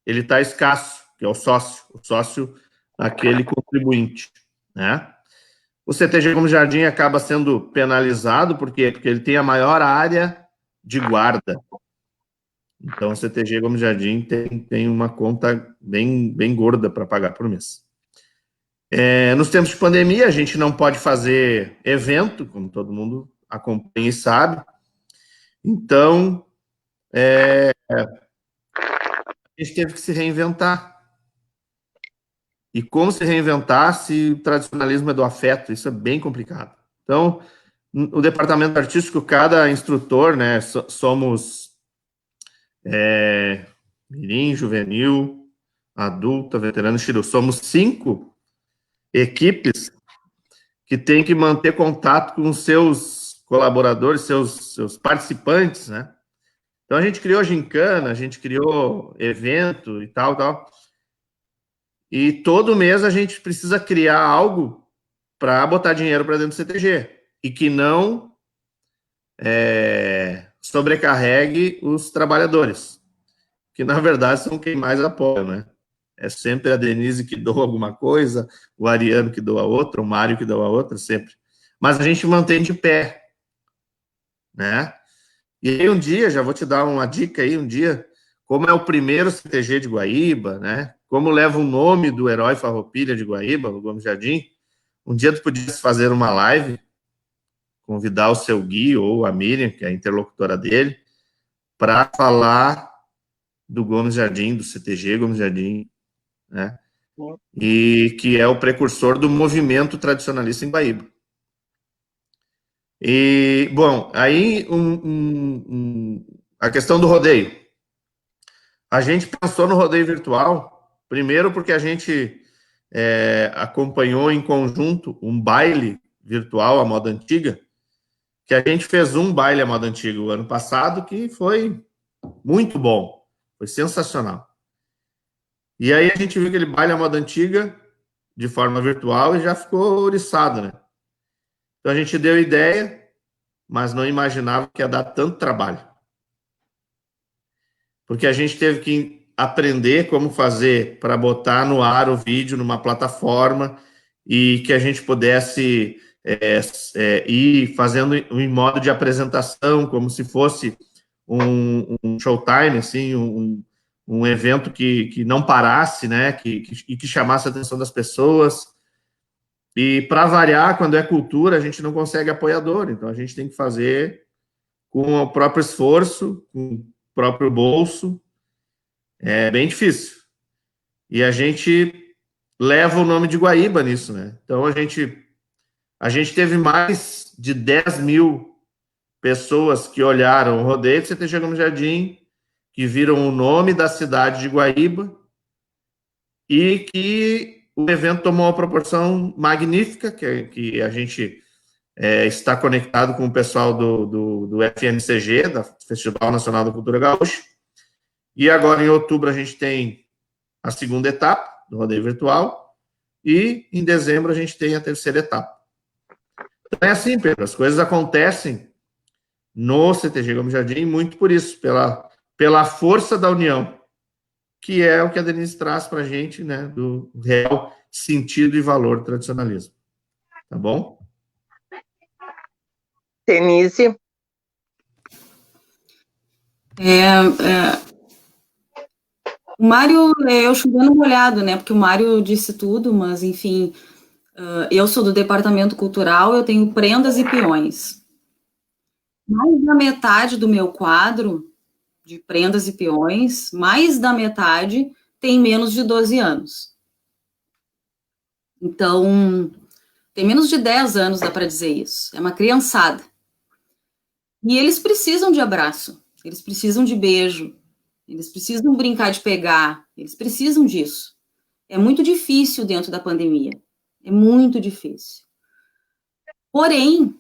ele está escasso, que é o sócio, aquele contribuinte, né? O CTG Gomes Jardim acaba sendo penalizado, por quê? Porque ele tem a maior área de guarda. Então, o CTG Gomes Jardim tem uma conta bem gorda para pagar por mês. Nos tempos de pandemia, a gente não pode fazer evento, como todo mundo acompanha e sabe. Então, a gente teve que se reinventar. E como se reinventar se o tradicionalismo é do afeto? Isso é bem complicado. Então, o departamento artístico, cada instrutor, né, somos mirim, juvenil, adulta, veterano, Shiru. Somos 5 equipes que têm que manter contato com os seus colaboradores, seus participantes, né? Então, a gente criou gincana, a gente criou evento e tal. E todo mês a gente precisa criar algo para botar dinheiro para dentro do CTG e que não sobrecarregue os trabalhadores, que na verdade são quem mais apoia, né? É sempre a Denise que doa alguma coisa, o Ariano que doa outra, o Mário que doa outra, sempre. Mas a gente mantém de pé, né? E aí um dia, já vou te dar uma dica aí, um dia, como é o primeiro CTG de Guaíba, né? Como leva o nome do herói Farroupilha de Guaíba, o Gomes Jardim, um dia tu podias fazer uma live, convidar o seu Gui ou a Miriam, que é a interlocutora dele, para falar do Gomes Jardim, do CTG Gomes Jardim, né? E que é o precursor do movimento tradicionalista em Guaíba. E, bom, aí a questão do rodeio. A gente pensou no rodeio virtual, primeiro porque a gente acompanhou em conjunto um baile virtual à moda antiga, que a gente fez um baile à moda antiga o ano passado, que foi muito bom, foi sensacional. E aí a gente viu aquele baile à moda antiga de forma virtual e já ficou ouriçado, né? Então a gente deu ideia, mas não imaginava que ia dar tanto trabalho. Porque a gente teve que aprender como fazer para botar no ar o vídeo numa plataforma e que a gente pudesse ir fazendo em modo de apresentação, como se fosse um showtime, assim, um evento que não parasse, né, e que chamasse a atenção das pessoas. E, para variar, quando é cultura, a gente não consegue apoiador, então a gente tem que fazer com o próprio esforço, com o próprio bolso. É bem difícil. E a gente leva o nome de Guaíba nisso, né? Então, a gente teve mais de 10 mil pessoas que olharam o rodeio do CTG Gomes Jardim, que viram o nome da cidade de Guaíba e que o evento tomou uma proporção magnífica, que a gente está conectado com o pessoal do FNCG, da Festival Nacional da Cultura Gaúcha. E agora, em outubro, a gente tem a segunda etapa do rodeio virtual. E em dezembro, a gente tem a terceira etapa. Então, é assim, Pedro, as coisas acontecem no CTG Gomes Jardim muito por isso, pela força da união, que é o que a Denise traz para a gente, né, do real sentido e valor do tradicionalismo. Tá bom? Denise? O Mário, eu chovendo molhado, né? Porque o Mário disse tudo, mas, enfim, eu sou do departamento cultural, eu tenho prendas e peões. Mais da metade do meu quadro de prendas e peões, mais da metade tem menos de 12 anos. Então, tem menos de 10 anos, dá para dizer isso. É uma criançada. E eles precisam de abraço, eles precisam de beijo, eles precisam brincar de pegar, eles precisam disso. É muito difícil dentro da pandemia, é muito difícil. Porém,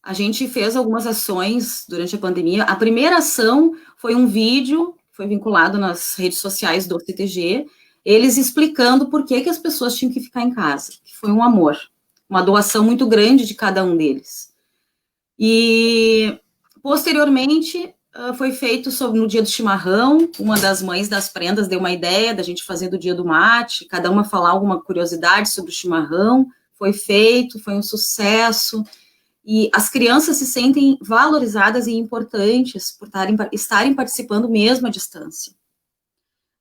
a gente fez algumas ações durante a pandemia. A primeira ação foi um vídeo, foi vinculado nas redes sociais do CTG, eles explicando por que as pessoas tinham que ficar em casa, que foi um amor, uma doação muito grande de cada um deles. E, posteriormente, foi feito no dia do chimarrão, uma das mães das prendas deu uma ideia da gente fazer do dia do mate, cada uma falar alguma curiosidade sobre o chimarrão, foi feito, foi um sucesso, e as crianças se sentem valorizadas e importantes por estarem participando mesmo à distância.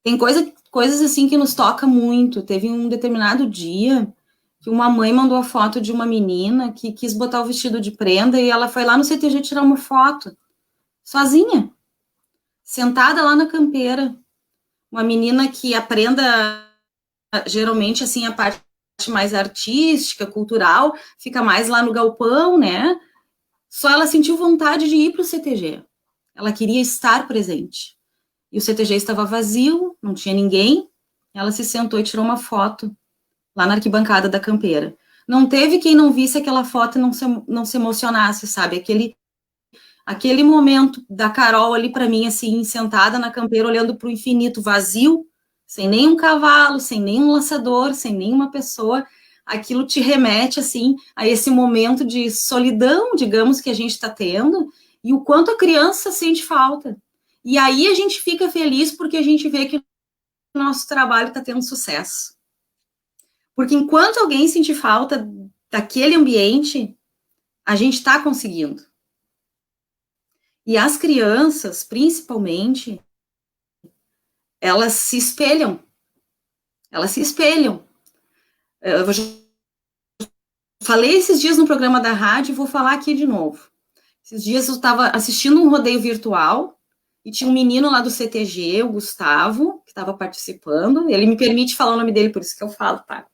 Tem coisas assim que nos toca muito. Teve um determinado dia que uma mãe mandou a foto de uma menina que quis botar o vestido de prenda e ela foi lá no CTG tirar uma foto, sozinha, sentada lá na campeira. Uma menina que a prenda, geralmente, assim, a parte mais artística, cultural, fica mais lá no galpão, né? Só ela sentiu vontade de ir para o CTG. Ela queria estar presente. E o CTG estava vazio, não tinha ninguém. Ela se sentou e tirou uma foto lá na arquibancada da campeira. Não teve quem não visse aquela foto e não se emocionasse, sabe? Aquele momento da Carol ali para mim, assim, sentada na campeira, olhando para o infinito vazio, sem nenhum cavalo, sem nenhum laçador, sem nenhuma pessoa, aquilo te remete, assim, a esse momento de solidão, digamos, que a gente está tendo, e o quanto a criança sente falta. E aí a gente fica feliz porque a gente vê que o nosso trabalho está tendo sucesso. Porque enquanto alguém sentir falta daquele ambiente, a gente está conseguindo. E as crianças, principalmente, elas se espelham. Elas se espelham. Eu falei esses dias no programa da rádio e vou falar aqui de novo. Esses dias eu estava assistindo um rodeio virtual e tinha um menino lá do CTG, o Gustavo, que estava participando. Ele me permite falar o nome dele, por isso que eu falo, tá?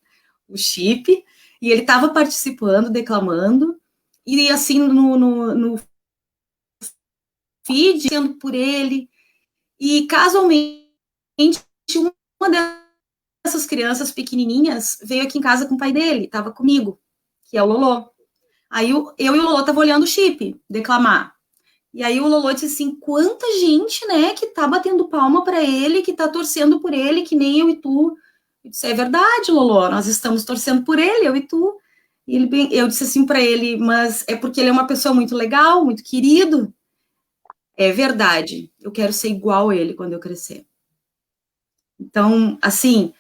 O Chip. E ele estava participando, declamando. E assim, no feed, sendo por ele. E casualmente, uma dessas crianças pequenininhas veio aqui em casa com o pai dele, estava comigo, que é o Lolô. Aí eu e o Lolô tava olhando o Chip declamar. E aí o Lolô disse assim, quanta gente, né, que tá batendo palma para ele, que tá torcendo por ele, que nem eu e tu. Eu disse, é verdade, Lolô, nós estamos torcendo por ele, eu e tu. E eu disse assim para ele, mas é porque ele é uma pessoa muito legal, muito querido. É verdade, eu quero ser igual a ele quando eu crescer. Então, assim,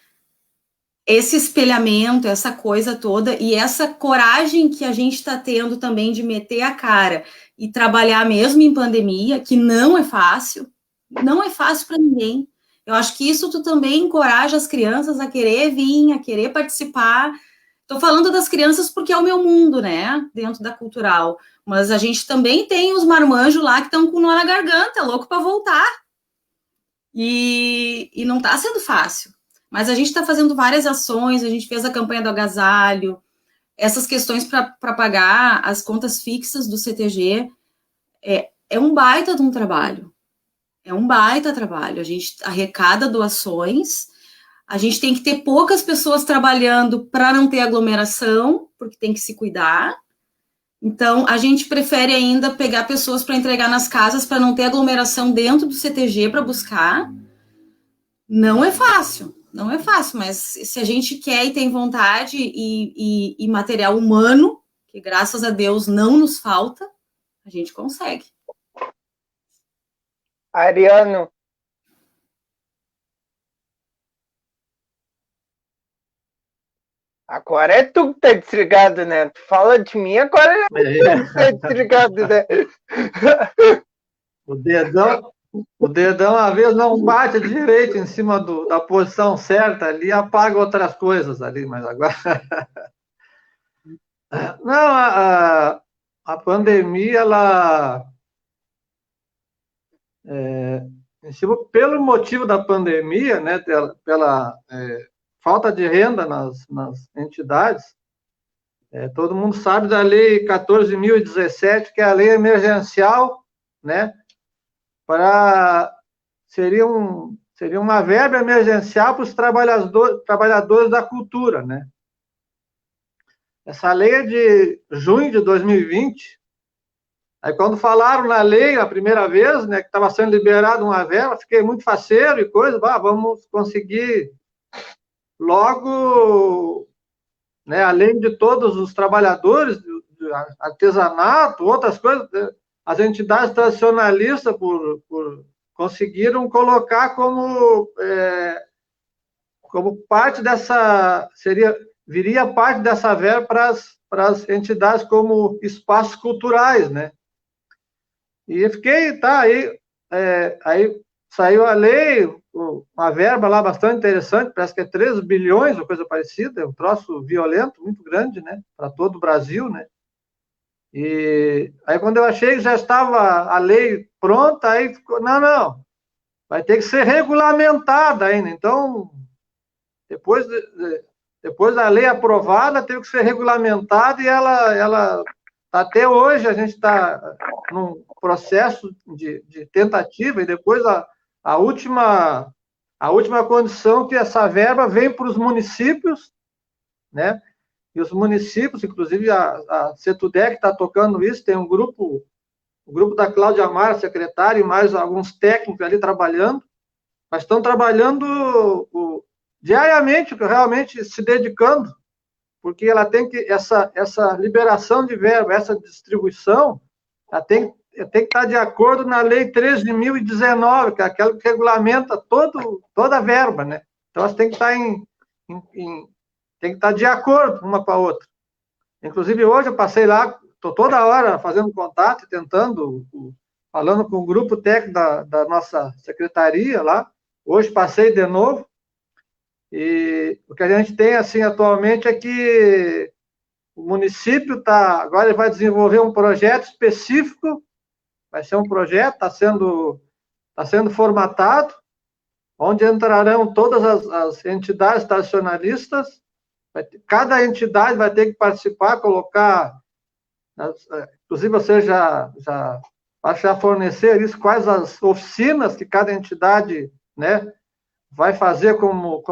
esse espelhamento, essa coisa toda, e essa coragem que a gente está tendo também de meter a cara e trabalhar mesmo em pandemia, que não é fácil para ninguém. Eu acho que isso tu também encoraja as crianças a querer vir, a querer participar. Estou falando das crianças porque é o meu mundo, né, dentro da cultural. Mas a gente também tem os marmanjos lá que estão com nó na garganta, louco para voltar. E não está sendo fácil. Mas a gente está fazendo várias ações, a gente fez a campanha do agasalho, essas questões para pagar as contas fixas do CTG, é um baita de um trabalho. É um baita trabalho. A gente arrecada doações, a gente tem que ter poucas pessoas trabalhando para não ter aglomeração, porque tem que se cuidar. Então, a gente prefere ainda pegar pessoas para entregar nas casas para não ter aglomeração dentro do CTG para buscar. Não é fácil, mas se a gente quer e tem vontade e material humano, que graças a Deus não nos falta, a gente consegue. Ariano. Agora é tu que tá desligado, né? Tu fala de mim, agora é tu que tá desligado, né? O dedão, às vezes, não bate direito em cima da posição certa ali, apaga outras coisas ali, mas agora... Não, a pandemia, ela... pelo motivo da pandemia, né, pela falta de renda nas entidades, todo mundo sabe da Lei 14.017, que é a lei emergencial, né, seria uma verba emergencial para os trabalhadores da cultura, né. Essa lei é de junho de 2020. Aí, quando falaram na lei a primeira vez, né, que estava sendo liberado uma verba, fiquei muito faceiro e coisa, vamos conseguir logo, né, além de todos os trabalhadores, do artesanato, outras coisas, as entidades tradicionalistas conseguiram colocar como parte dessa, viria parte dessa verba para as entidades como espaços culturais, né? E eu fiquei, aí saiu a lei, uma verba lá bastante interessante, parece que é 3 bilhões, ou coisa parecida, é um troço violento, muito grande, né, para todo o Brasil, né. E aí, quando eu achei que já estava a lei pronta, aí ficou, não, vai ter que ser regulamentada ainda. Então, depois da lei aprovada, teve que ser regulamentada e ela até hoje a gente está num processo de tentativa, e depois a última condição que essa verba vem para os municípios, né? E os municípios, inclusive a CETUDEC está tocando isso, tem o grupo da Cláudia Amara, secretária, e mais alguns técnicos ali trabalhando, mas estão trabalhando diariamente, realmente se dedicando, porque ela tem que, essa liberação de verba, essa distribuição, ela tem que estar de acordo na Lei 13.019, que é aquela que regulamenta toda a verba, né? Então, elas têm que estar tem que estar de acordo uma com a outra. Inclusive, hoje eu passei lá, estou toda hora fazendo contato, falando com o grupo técnico da nossa secretaria lá. Hoje passei de novo. E o que a gente tem, assim, atualmente é que o município agora ele vai desenvolver um projeto específico, vai ser um projeto, está sendo formatado, onde entrarão todas as entidades tradicionalistas, cada entidade vai ter que participar, colocar, inclusive você já fornecer isso, quais as oficinas que cada entidade, né, vai fazer como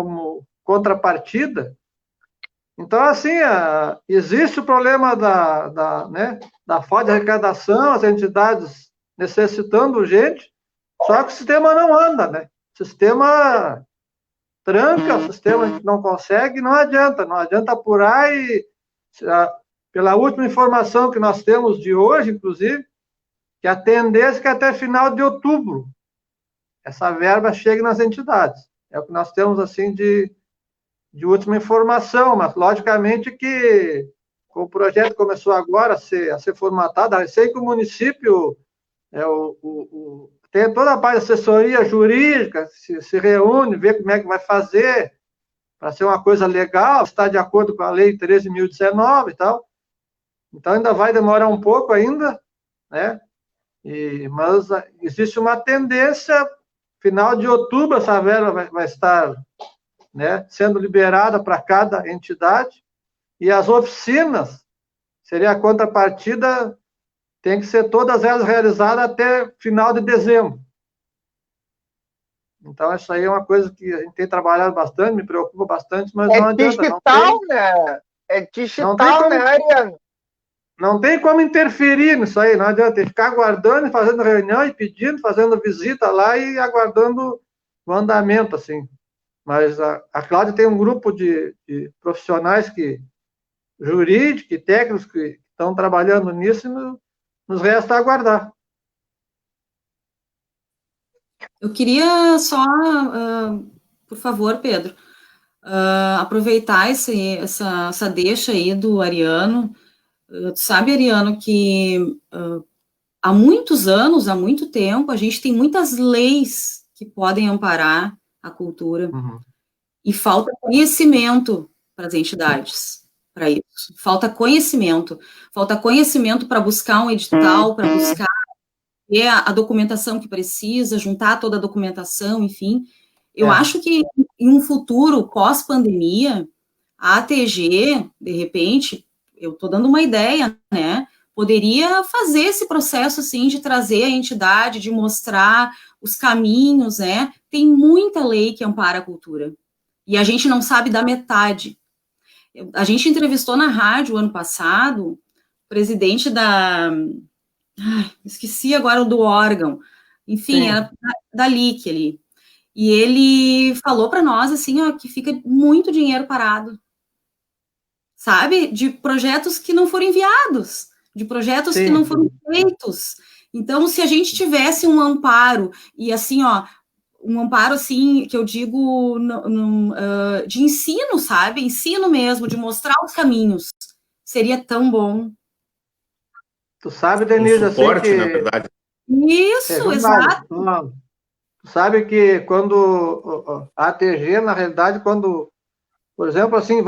contrapartida. Então, assim, existe o problema da falta de arrecadação, as entidades necessitando gente, só que o sistema não anda, né? O sistema tranca, o sistema a gente não consegue, não adianta apurar. E pela última informação que nós temos de hoje, inclusive, que a tendência é que até final de outubro essa verba chegue nas entidades. É o que nós temos, assim, de última informação, mas, logicamente, que o projeto começou agora a ser formatado, eu sei que o município tem toda a parte de assessoria jurídica, se reúne, vê como é que vai fazer, para ser uma coisa legal, está de acordo com a Lei 13.019 e tal. Então, ainda vai demorar um pouco ainda, né? Mas existe uma tendência, final de outubro, essa verba vai estar, né, sendo liberada para cada entidade, e as oficinas, seria a contrapartida, tem que ser todas elas realizadas até final de dezembro. Então, isso aí é uma coisa que a gente tem trabalhado bastante, me preocupa bastante, mas não adianta. Digital, né? É digital, né, Ariano? não tem como interferir nisso aí, não adianta, tem que ficar aguardando, fazendo reunião e pedindo, fazendo visita lá e aguardando o andamento, assim. Mas a Cláudia tem um grupo de profissionais jurídicos e técnicos que estão trabalhando nisso e nos resta aguardar. Eu queria só, por favor, Pedro, aproveitar essa deixa aí do Ariano. Tu sabe, Ariano, que há muitos anos, há muito tempo, a gente tem muitas leis que podem amparar a cultura, e falta conhecimento para as entidades, para isso. Falta conhecimento para buscar um edital, para buscar a documentação que precisa, juntar toda a documentação, enfim. Eu acho que em um futuro pós-pandemia, a ATG, de repente, eu estou dando uma ideia, né? Poderia fazer esse processo, assim, de trazer a entidade, de mostrar os caminhos, né? Tem muita lei que ampara a cultura. E a gente não sabe da metade. A gente entrevistou na rádio ano passado o presidente esqueci agora do órgão. Enfim, era da LIC ali. E ele falou para nós, assim, ó, que fica muito dinheiro parado. Sabe? De projetos que não foram enviados, de projetos que não foram feitos. Então, se a gente tivesse um amparo, e assim, ó, um amparo, assim, que eu digo de ensino, sabe? Ensino mesmo, de mostrar os caminhos. Seria tão bom. Tu sabe, Denise, suporte, assim que... na verdade. Isso, exato. Tu sabe que quando a ATG, na realidade, quando, por exemplo, assim,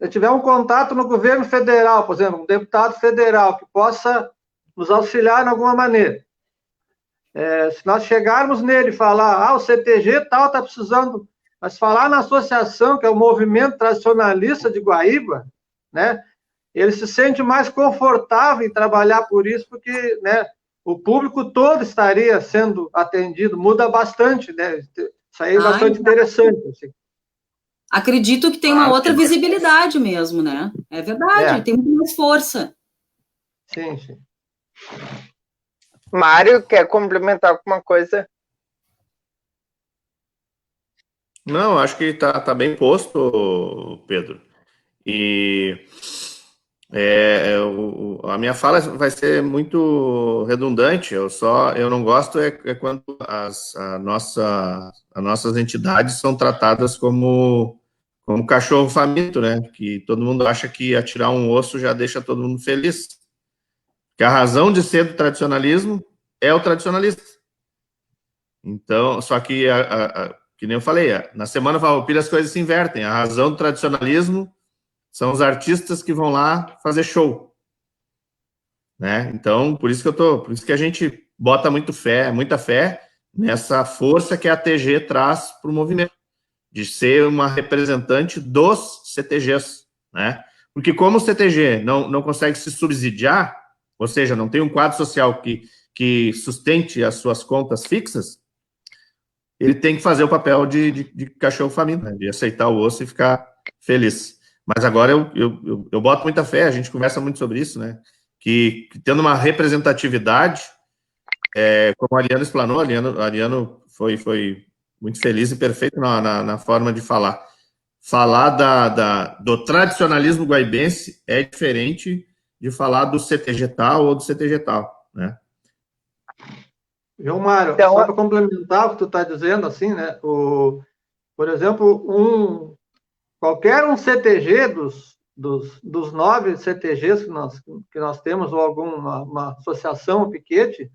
tiver um contato no governo federal, por exemplo, um deputado federal que possa nos auxiliar de alguma maneira. Se nós chegarmos nele e falar, o CTG tal está precisando, mas falar na associação, que é o Movimento Tradicionalista de Guaíba, né, ele se sente mais confortável em trabalhar por isso, porque, né, o público todo estaria sendo atendido, muda bastante, né, isso aí é bastante interessante, assim. Acredito que tem uma outra visibilidade mesmo, né, é verdade, tem muito mais força. Sim, sim. Mário, quer complementar alguma coisa? Não, acho que tá bem posto, Pedro. E a minha fala vai ser muito redundante. Eu não gosto quando as nossas entidades são tratadas como cachorro faminto, né? Que todo mundo acha que atirar um osso já deixa todo mundo feliz. Que a razão de ser do tradicionalismo é o tradicionalista. Então, só que, que nem eu falei, na Semana Farroupilha as coisas se invertem. A razão do tradicionalismo são os artistas que vão lá fazer show, né? Então, por isso que a gente bota muita fé nessa força que a ATG traz para o movimento, de ser uma representante dos CTGs, né? Porque como o CTG não consegue se subsidiar, ou seja, não tem um quadro social que sustente as suas contas fixas, ele tem que fazer o papel de cachorro faminto, né? De aceitar o osso e ficar feliz. Mas agora eu boto muita fé, a gente conversa muito sobre isso, né? Que tendo uma representatividade, como o Ariano explanou, Ariano foi muito feliz e perfeito na forma de falar. Falar do tradicionalismo guaibense é diferente de falar do CTG tal ou do CTG tal, né? João Mário, Então, só para complementar o que tu está dizendo, assim, né? Por exemplo, qualquer um CTG dos 9 CTGs que nós temos, ou uma associação, um piquete,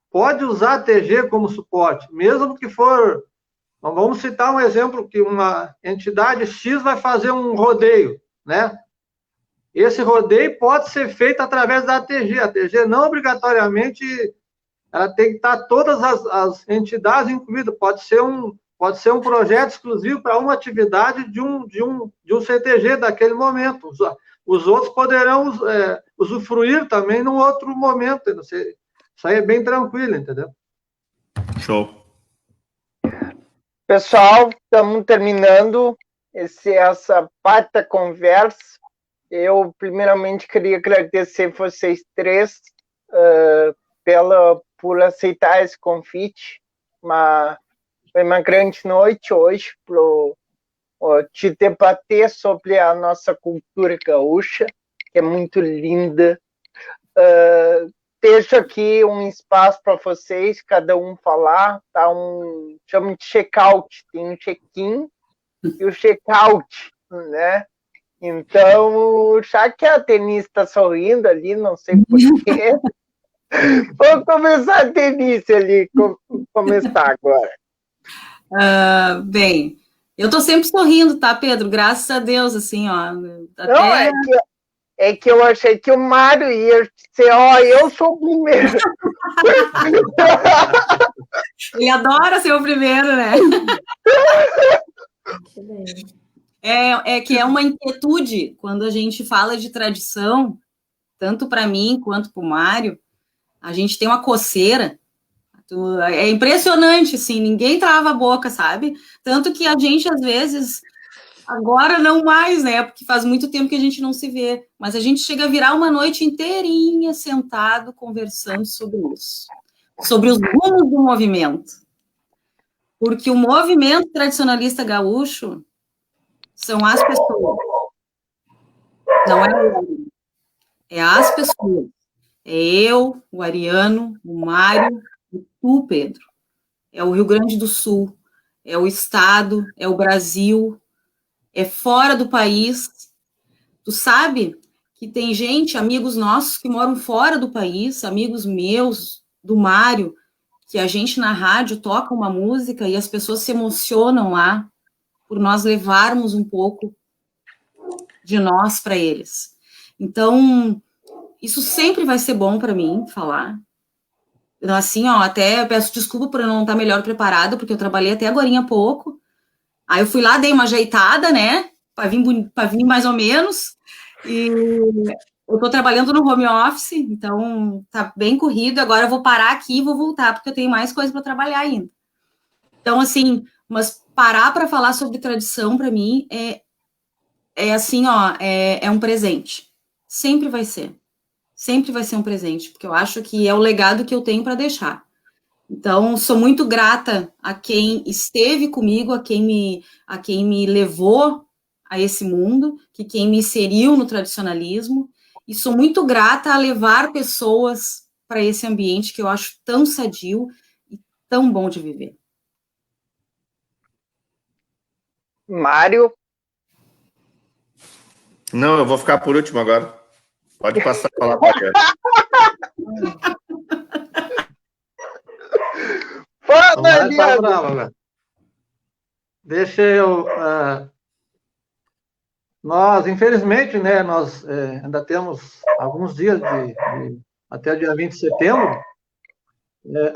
pode usar a TG como suporte, mesmo que for... Vamos citar um exemplo que uma entidade X vai fazer um rodeio, né? Esse rodeio pode ser feito através da ATG. A ATG não obrigatoriamente ela tem que estar todas as entidades incluídas. Pode ser um projeto exclusivo para uma atividade de um CTG daquele momento. Os outros poderão usufruir também num outro momento. Isso aí é bem tranquilo, entendeu? Show. Pessoal, estamos terminando essa parte da conversa. Eu, primeiramente, queria agradecer vocês três por aceitar esse convite. Foi uma grande noite hoje para te debater sobre a nossa cultura gaúcha, que é muito linda. Deixo aqui um espaço para vocês, cada um falar, tá? Chama de check-out, tem um check-in e o check-out, né? Então, já que a Denise está sorrindo ali, não sei porquê, vou começar a Denise ali, começar agora. Bem, eu tô sempre sorrindo, tá, Pedro? Graças a Deus, assim, ó. Até... Não, é que eu achei que o Mário ia dizer, eu sou o primeiro. Ele adora ser o primeiro, né? É que é uma inquietude quando a gente fala de tradição, tanto para mim quanto para o Mário, a gente tem uma coceira. É impressionante, assim, ninguém trava a boca, sabe? Tanto que a gente, às vezes, agora não mais, né? Porque faz muito tempo que a gente não se vê, mas a gente chega a virar uma noite inteirinha sentado conversando sobre isso, sobre os rumos do movimento. Porque o movimento tradicionalista gaúcho são as pessoas. Não é eu. É as pessoas. É eu, o Ariano, o Mário, e tu, Pedro. É o Rio Grande do Sul. É o Estado, é o Brasil, é fora do país. Tu sabe que tem gente, amigos nossos que moram fora do país, amigos meus, do Mário, que a gente na rádio toca uma música e as pessoas se emocionam lá por nós levarmos um pouco de nós para eles. Então, isso sempre vai ser bom para mim falar. Assim, até peço desculpa por eu não estar melhor preparada, porque eu trabalhei até agorinha há pouco. Aí eu fui lá, dei uma ajeitada, né, para vir mais ou menos. E eu estou trabalhando no home office, então tá bem corrido. Agora eu vou parar aqui e vou voltar, porque eu tenho mais coisa para trabalhar ainda. Então, assim, mas parar para falar sobre tradição, para mim, é assim, é um presente. Sempre vai ser. Sempre vai ser um presente, porque eu acho que é o legado que eu tenho para deixar. Então, sou muito grata a quem esteve comigo, a quem me levou a esse mundo, quem me inseriu no tradicionalismo, e sou muito grata a levar pessoas para esse ambiente que eu acho tão sadio e tão bom de viver. Mário? Não, eu vou ficar por último agora. Pode passar a falar para ele. Fala, Eliano! Deixa eu... nós, infelizmente, né, nós ainda temos alguns dias até o dia 20 de setembro.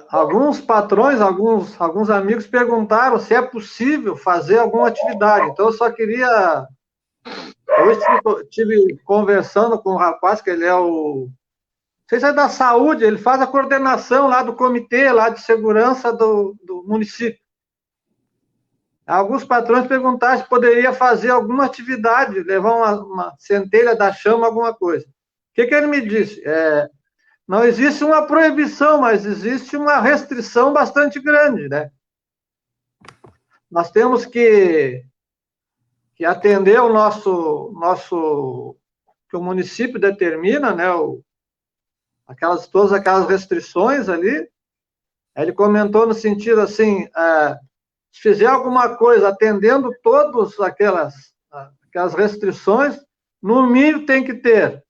Alguns patrões, alguns amigos perguntaram se é possível fazer alguma atividade. Então, eu só queria... Hoje estive conversando com um rapaz, que ele é não sei se é da saúde, ele faz a coordenação lá do comitê lá de segurança do município. Alguns patrões perguntaram se poderia fazer alguma atividade, levar uma centelha da chama, alguma coisa. O que ele me disse? Não existe uma proibição, mas existe uma restrição bastante grande, né? Nós temos que atender o nosso que o município determina, né? Todas aquelas restrições ali. Ele comentou no sentido assim, se fizer alguma coisa atendendo todas aquelas restrições, no mínimo tem que ter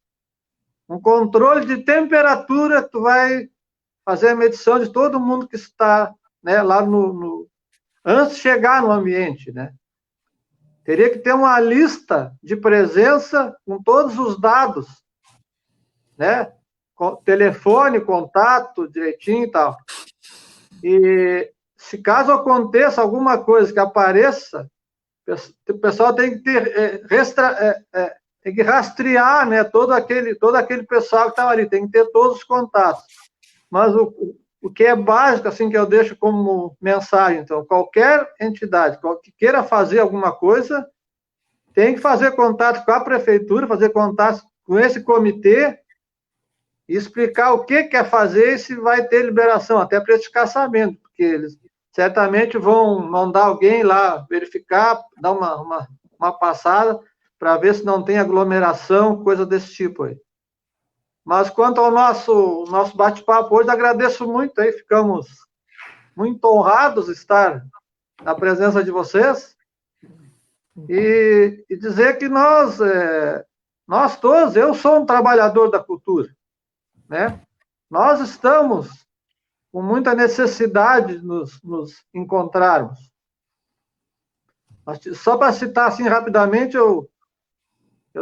um controle de temperatura, tu vai fazer a medição de todo mundo que está, né, lá antes de chegar no ambiente, né? Teria que ter uma lista de presença com todos os dados, né? Telefone, contato, direitinho e tal. E se caso aconteça alguma coisa que apareça, o pessoal tem que tem que rastrear, né, todo aquele pessoal que estava ali, tem que ter todos os contatos. Mas o que é básico, assim, que eu deixo como mensagem, então, qualquer entidade que queira fazer alguma coisa, tem que fazer contato com a prefeitura, fazer contato com esse comitê e explicar o que quer fazer e se vai ter liberação, até para eles ficarem sabendo, porque eles certamente vão mandar alguém lá verificar, dar uma passada, para ver se não tem aglomeração, coisa desse tipo aí. Mas quanto ao nosso bate-papo hoje, agradeço muito aí, ficamos muito honrados de estar na presença de vocês e dizer que nós todos, eu sou um trabalhador da cultura, né? Nós estamos com muita necessidade de nos encontrarmos. Só para citar assim rapidamente, eu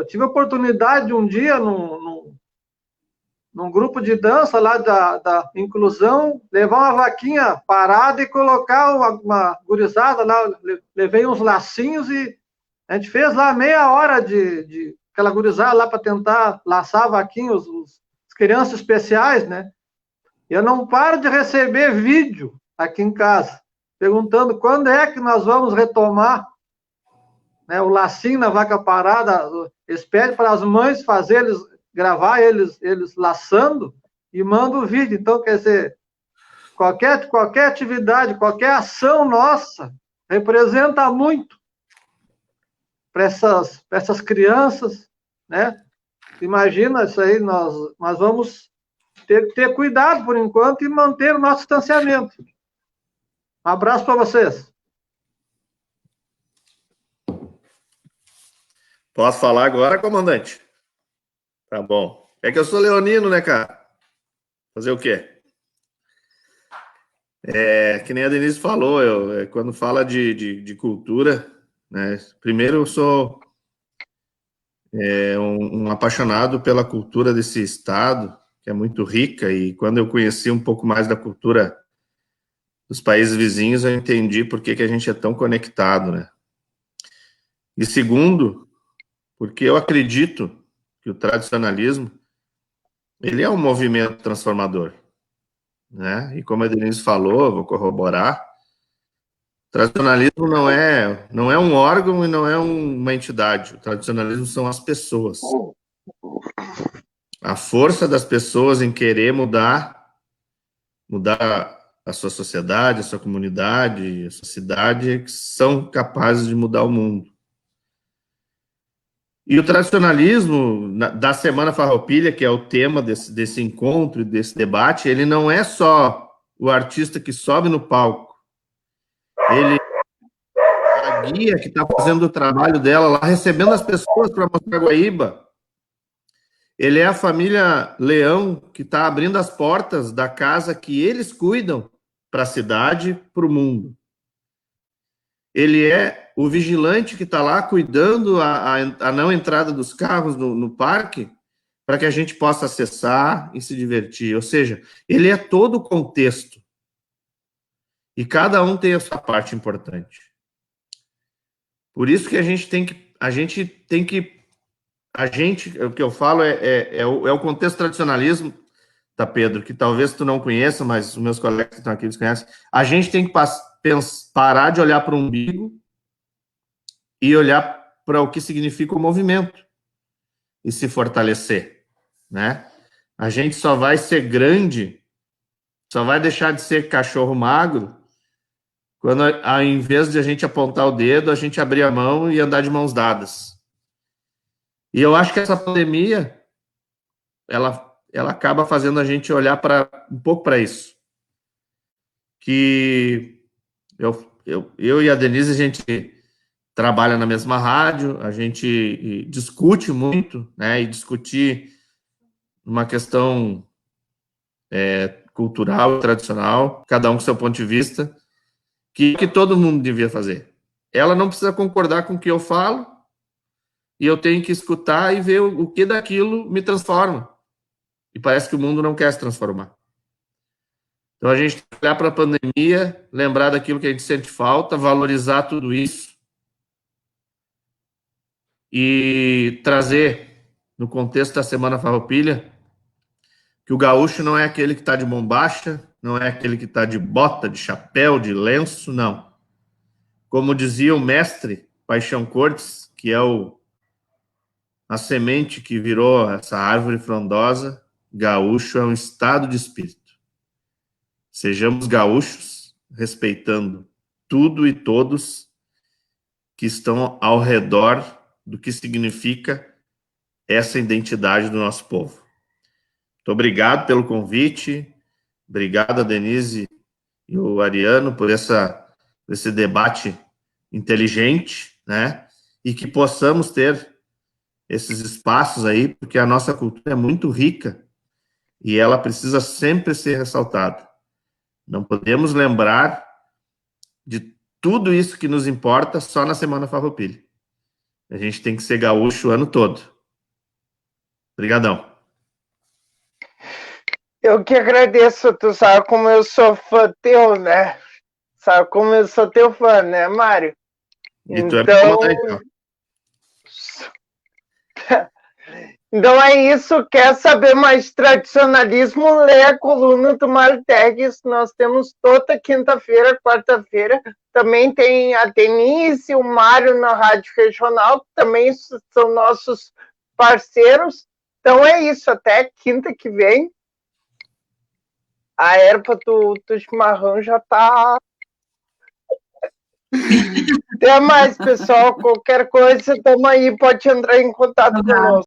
tive a oportunidade de um dia num grupo de dança lá da inclusão, levar uma vaquinha parada e colocar uma gurizada lá, levei uns lacinhos e a gente fez lá meia hora de aquela gurizada lá para tentar laçar a vaquinha, as crianças especiais, né? Eu não paro de receber vídeo aqui em casa, perguntando quando é que nós vamos retomar, né, o lacinho na vaca parada. Eles pedem para as mães gravar eles laçando e mandam o vídeo. Então, quer dizer, qualquer atividade, qualquer ação nossa representa muito para essas crianças, né? Imagina isso aí, nós vamos ter cuidado por enquanto e manter o nosso distanciamento. Um abraço para vocês. Posso falar agora, comandante? Tá bom. É que eu sou leonino, né, cara? Fazer o quê? Que nem a Denise falou, quando fala de cultura, né? Primeiro, eu sou um apaixonado pela cultura desse estado, que é muito rica, e quando eu conheci um pouco mais da cultura dos países vizinhos, eu entendi por que a gente é tão conectado, né? E segundo, porque eu acredito que o tradicionalismo, ele é um movimento transformador, né? E como a Denise falou, vou corroborar, tradicionalismo não é um órgão e não é uma entidade. O tradicionalismo são as pessoas. A força das pessoas em querer mudar a sua sociedade, a sua comunidade, a sua cidade, que são capazes de mudar o mundo. E o tradicionalismo da Semana Farroupilha, que é o tema desse encontro e desse debate, ele não é só o artista que sobe no palco. Ele é a guia que está fazendo o trabalho dela lá, recebendo as pessoas para mostrar Guaíba. Ele é a família Leão, que está abrindo as portas da casa que eles cuidam para a cidade, para o mundo. Ele é o vigilante que está lá cuidando a não entrada dos carros no parque, para que a gente possa acessar e se divertir. Ou seja, ele é todo o contexto. E cada um tem a sua parte importante. Por isso que o que eu falo é o contexto tradicionalismo, tá, Pedro, que talvez tu não conheça, mas os meus colegas que estão aqui eles conhecem. A gente tem que parar de olhar para o umbigo e olhar para o que significa o movimento e se fortalecer, né? A gente só vai ser grande, só vai deixar de ser cachorro magro quando, ao invés de a gente apontar o dedo, a gente abrir a mão e andar de mãos dadas. E eu acho que essa pandemia, ela acaba fazendo a gente olhar um pouco para isso. Que eu e a Denise, a gente trabalha na mesma rádio, a gente discute muito, né? E discutir uma questão cultural, tradicional, cada um com seu ponto de vista, que todo mundo devia fazer. Ela não precisa concordar com o que eu falo, e eu tenho que escutar e ver o que daquilo me transforma. E parece que o mundo não quer se transformar. Então, a gente tem que olhar para a pandemia, lembrar daquilo que a gente sente falta, valorizar tudo isso e trazer, no contexto da Semana Farroupilha, que o gaúcho não é aquele que está de bombacha, não é aquele que está de bota, de chapéu, de lenço, não. Como dizia o mestre Paixão Cortes, que é a semente que virou essa árvore frondosa. Gaúcho é um estado de espírito. Sejamos gaúchos, respeitando tudo e todos que estão ao redor do que significa essa identidade do nosso povo. Muito obrigado pelo convite, obrigado a Denise e o Ariano por esse debate inteligente, né? E que possamos ter esses espaços aí, porque a nossa cultura é muito rica e ela precisa sempre ser ressaltada. Não podemos lembrar de tudo isso que nos importa só na Semana Farroupilha. A gente tem que ser gaúcho o ano todo. Obrigadão. Eu que agradeço, tu sabe como eu sou fã teu, né? Sabe como eu sou teu fã, né, Mário? E tu é meu fã, então. Então é isso, quer saber mais tradicionalismo, lê a coluna do Mário Tegues, nós temos toda quinta-feira, quarta-feira, também tem a Denise e o Mário na Rádio Regional, que também são nossos parceiros, então é isso, até quinta que vem, a erva do chimarrão já tá... Até mais, pessoal, qualquer coisa, tamo aí, pode entrar em contato conosco.